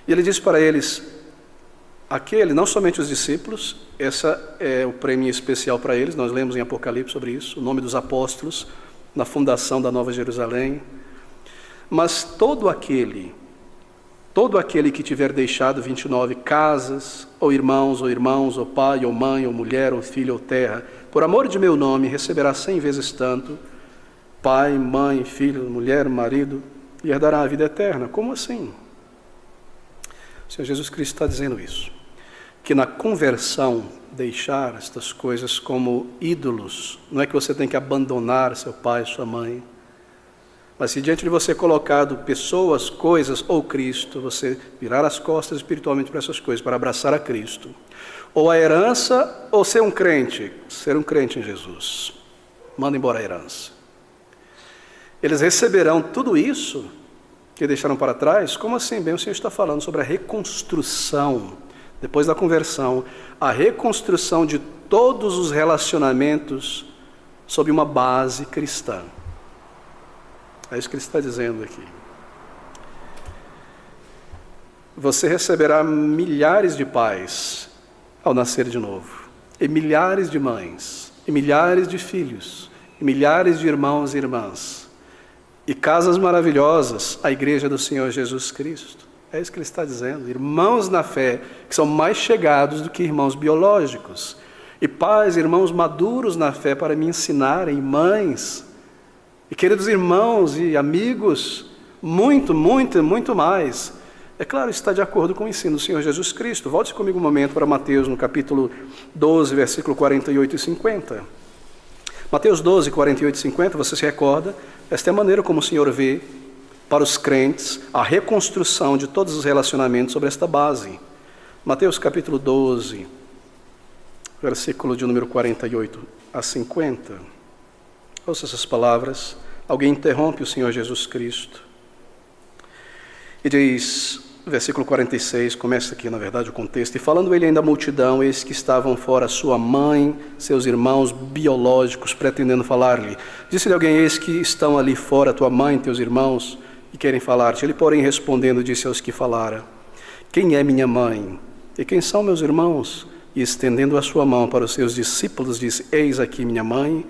E ele diz para eles, não somente os discípulos, essa é o prêmio especial para eles, nós lemos em Apocalipse sobre isso, o nome dos apóstolos, na fundação da Nova Jerusalém, mas todo aquele que tiver deixado, 29, casas, ou irmãos, ou pai, ou mãe, ou mulher, ou filho, ou terra, por amor de meu nome, receberá 100 vezes tanto, pai, mãe, filho, mulher, marido, e herdará a vida eterna. Como assim? O Senhor Jesus Cristo está dizendo isso, que na conversão, deixar estas coisas como ídolos, não é que você tem que abandonar seu pai, sua mãe, mas se diante de você colocado pessoas, coisas ou Cristo, você virar as costas espiritualmente para essas coisas, para abraçar a Cristo, ou a herança, ou ser um crente em Jesus, manda embora a herança. Eles receberão tudo isso que deixaram para trás. Como assim? Bem, o Senhor está falando sobre a reconstrução, depois da conversão, a reconstrução de todos os relacionamentos sob uma base cristã. É isso que ele está dizendo aqui. Você receberá milhares de pais, ao nascer de novo. E milhares de mães, e milhares de filhos, e milhares de irmãos e irmãs, e casas maravilhosas, a igreja do Senhor Jesus Cristo. É isso que ele está dizendo. Irmãos na fé, que são mais chegados do que irmãos biológicos. E pais, irmãos maduros na fé para me ensinarem, mães. E queridos irmãos e amigos, muito, muito, muito mais. É claro, isso está de acordo com o ensino do Senhor Jesus Cristo. Volte comigo um momento para Mateus, no capítulo 12, versículo 48 e 50. Mateus 12, 48 e 50, você se recorda? Esta é a maneira como o Senhor vê para os crentes a reconstrução de todos os relacionamentos sobre esta base. Mateus capítulo 12, versículo de número 48 a 50. Ouça essas palavras. Alguém interrompe o Senhor Jesus Cristo e diz, versículo 46, começa aqui na verdade o contexto: e falando ele ainda à multidão, eis que estavam fora sua mãe, seus irmãos biológicos, pretendendo falar-lhe. Disse-lhe alguém: eis que estão ali fora tua mãe, teus irmãos, e querem falar-te. Ele, porém, respondendo, disse aos que falara: quem é minha mãe? E quem são meus irmãos? E estendendo a sua mão para os seus discípulos, disse: eis aqui minha mãe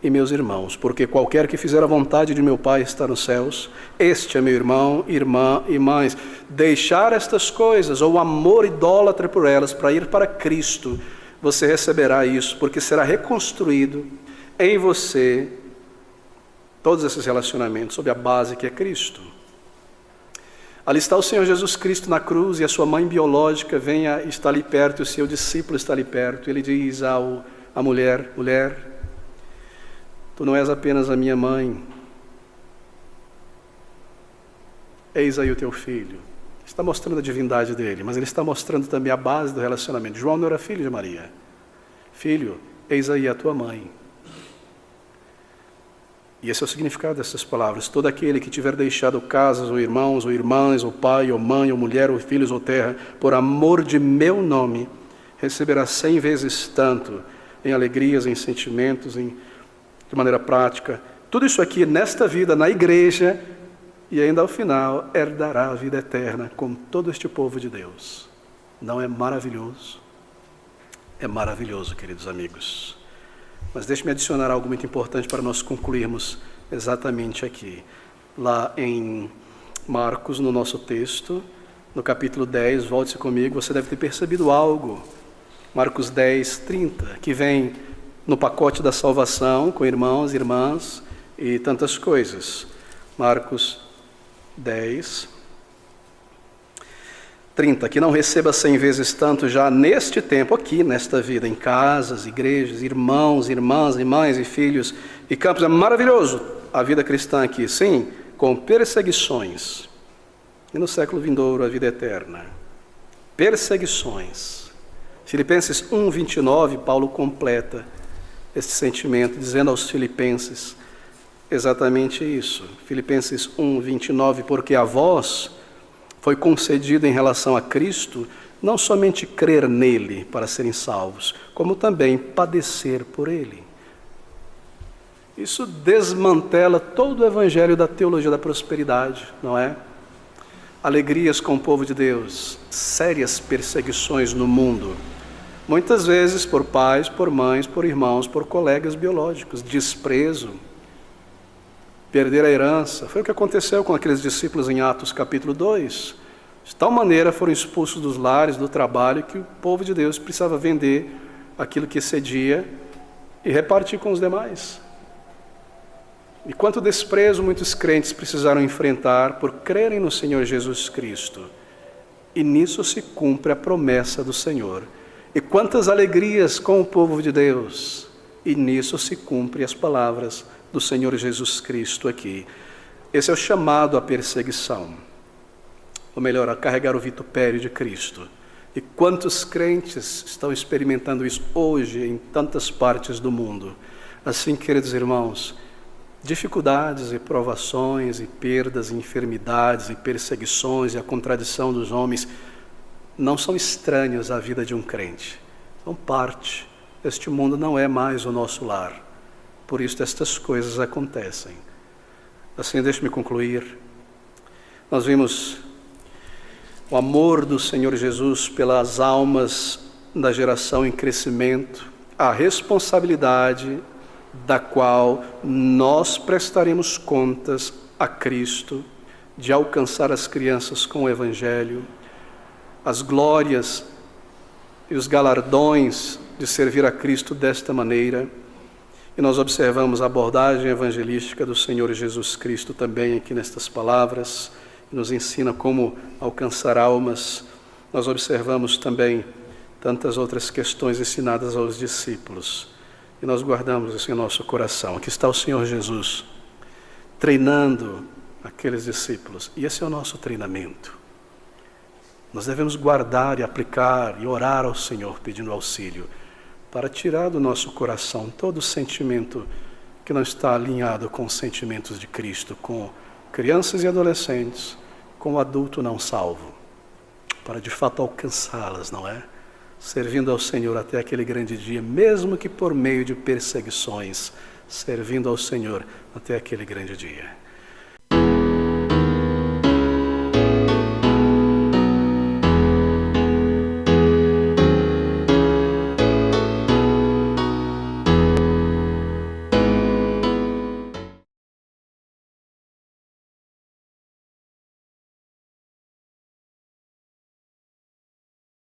e meus irmãos, porque qualquer que fizer a vontade de meu Pai está nos céus. Este é meu irmão, irmã e mães. Deixar estas coisas, ou o amor idólatra por elas, para ir para Cristo, você receberá isso, porque será reconstruído em você todos esses relacionamentos sob a base que é Cristo. Ali está o Senhor Jesus Cristo na cruz, e a sua mãe biológica está ali perto, e o seu discípulo está ali perto. Ele diz à mulher: mulher, tu não és apenas a minha mãe, eis aí o teu filho. Está mostrando a divindade dele, mas ele está mostrando também a base do relacionamento. João não era filho de Maria. Filho, eis aí a tua mãe. E esse é o significado dessas palavras: todo aquele que tiver deixado casas, ou irmãos, ou irmãs, ou pai, ou mãe, ou mulher, ou filhos, ou terra, por amor de meu nome, receberá 100 vezes tanto, em alegrias, em sentimentos, de maneira prática. Tudo isso aqui nesta vida, na igreja, e ainda ao final herdará a vida eterna com todo este povo de Deus. Não é maravilhoso? É maravilhoso, queridos amigos. Mas deixe-me adicionar algo muito importante para nós concluirmos exatamente aqui. Lá em Marcos, no nosso texto, no capítulo 10, volte-se comigo, você deve ter percebido algo. Marcos 10, 30, que vem no pacote da salvação, com irmãos, irmãs e tantas coisas. Marcos 10, 30, que não receba 100 vezes tanto já neste tempo aqui, nesta vida, em casas, igrejas, irmãos, irmãs, e mães e filhos e campos. É maravilhoso a vida cristã aqui, sim, com perseguições. E no século vindouro a vida eterna. Perseguições. Filipenses 1, 29, Paulo completa este sentimento, dizendo aos filipenses exatamente isso. Filipenses 1, 29, porque a vós foi concedido em relação a Cristo não somente crer nele para serem salvos, como também padecer por ele. Isso desmantela todo o evangelho da teologia da prosperidade, não é? Alegrias com o povo de Deus, sérias perseguições no mundo, muitas vezes por pais, por mães, por irmãos, por colegas biológicos, desprezo, perder a herança. Foi o que aconteceu com aqueles discípulos em Atos capítulo 2. De tal maneira foram expulsos dos lares, do trabalho, que o povo de Deus precisava vender aquilo que excedia e repartir com os demais. E quanto desprezo muitos crentes precisaram enfrentar por crerem no Senhor Jesus Cristo. E nisso se cumpre a promessa do Senhor. E quantas alegrias com o povo de Deus. E nisso se cumpre as palavras do Senhor Jesus Cristo aqui. Esse é o chamado à perseguição. Ou melhor, a carregar o vitupério de Cristo. E quantos crentes estão experimentando isso hoje em tantas partes do mundo. Assim, queridos irmãos, dificuldades e provações e perdas e enfermidades e perseguições e a contradição dos homens não são estranhos à vida de um crente. São parte. Este mundo não é mais o nosso lar. Por isso estas coisas acontecem. Assim, deixe-me concluir. Nós vimos o amor do Senhor Jesus pelas almas da geração em crescimento, a responsabilidade da qual nós prestaremos contas a Cristo, de alcançar as crianças com o Evangelho, as glórias e os galardões de servir a Cristo desta maneira. E nós observamos a abordagem evangelística do Senhor Jesus Cristo também aqui nestas palavras, que nos ensina como alcançar almas. Nós observamos também tantas outras questões ensinadas aos discípulos, e nós guardamos isso em nosso coração. Aqui está o Senhor Jesus treinando aqueles discípulos, e esse é o nosso treinamento. Nós devemos guardar e aplicar e orar ao Senhor pedindo auxílio para tirar do nosso coração todo sentimento que não está alinhado com os sentimentos de Cristo, com crianças e adolescentes, com o adulto não salvo, para de fato alcançá-las, não é? Servindo ao Senhor até aquele grande dia, mesmo que por meio de perseguições, servindo ao Senhor até aquele grande dia.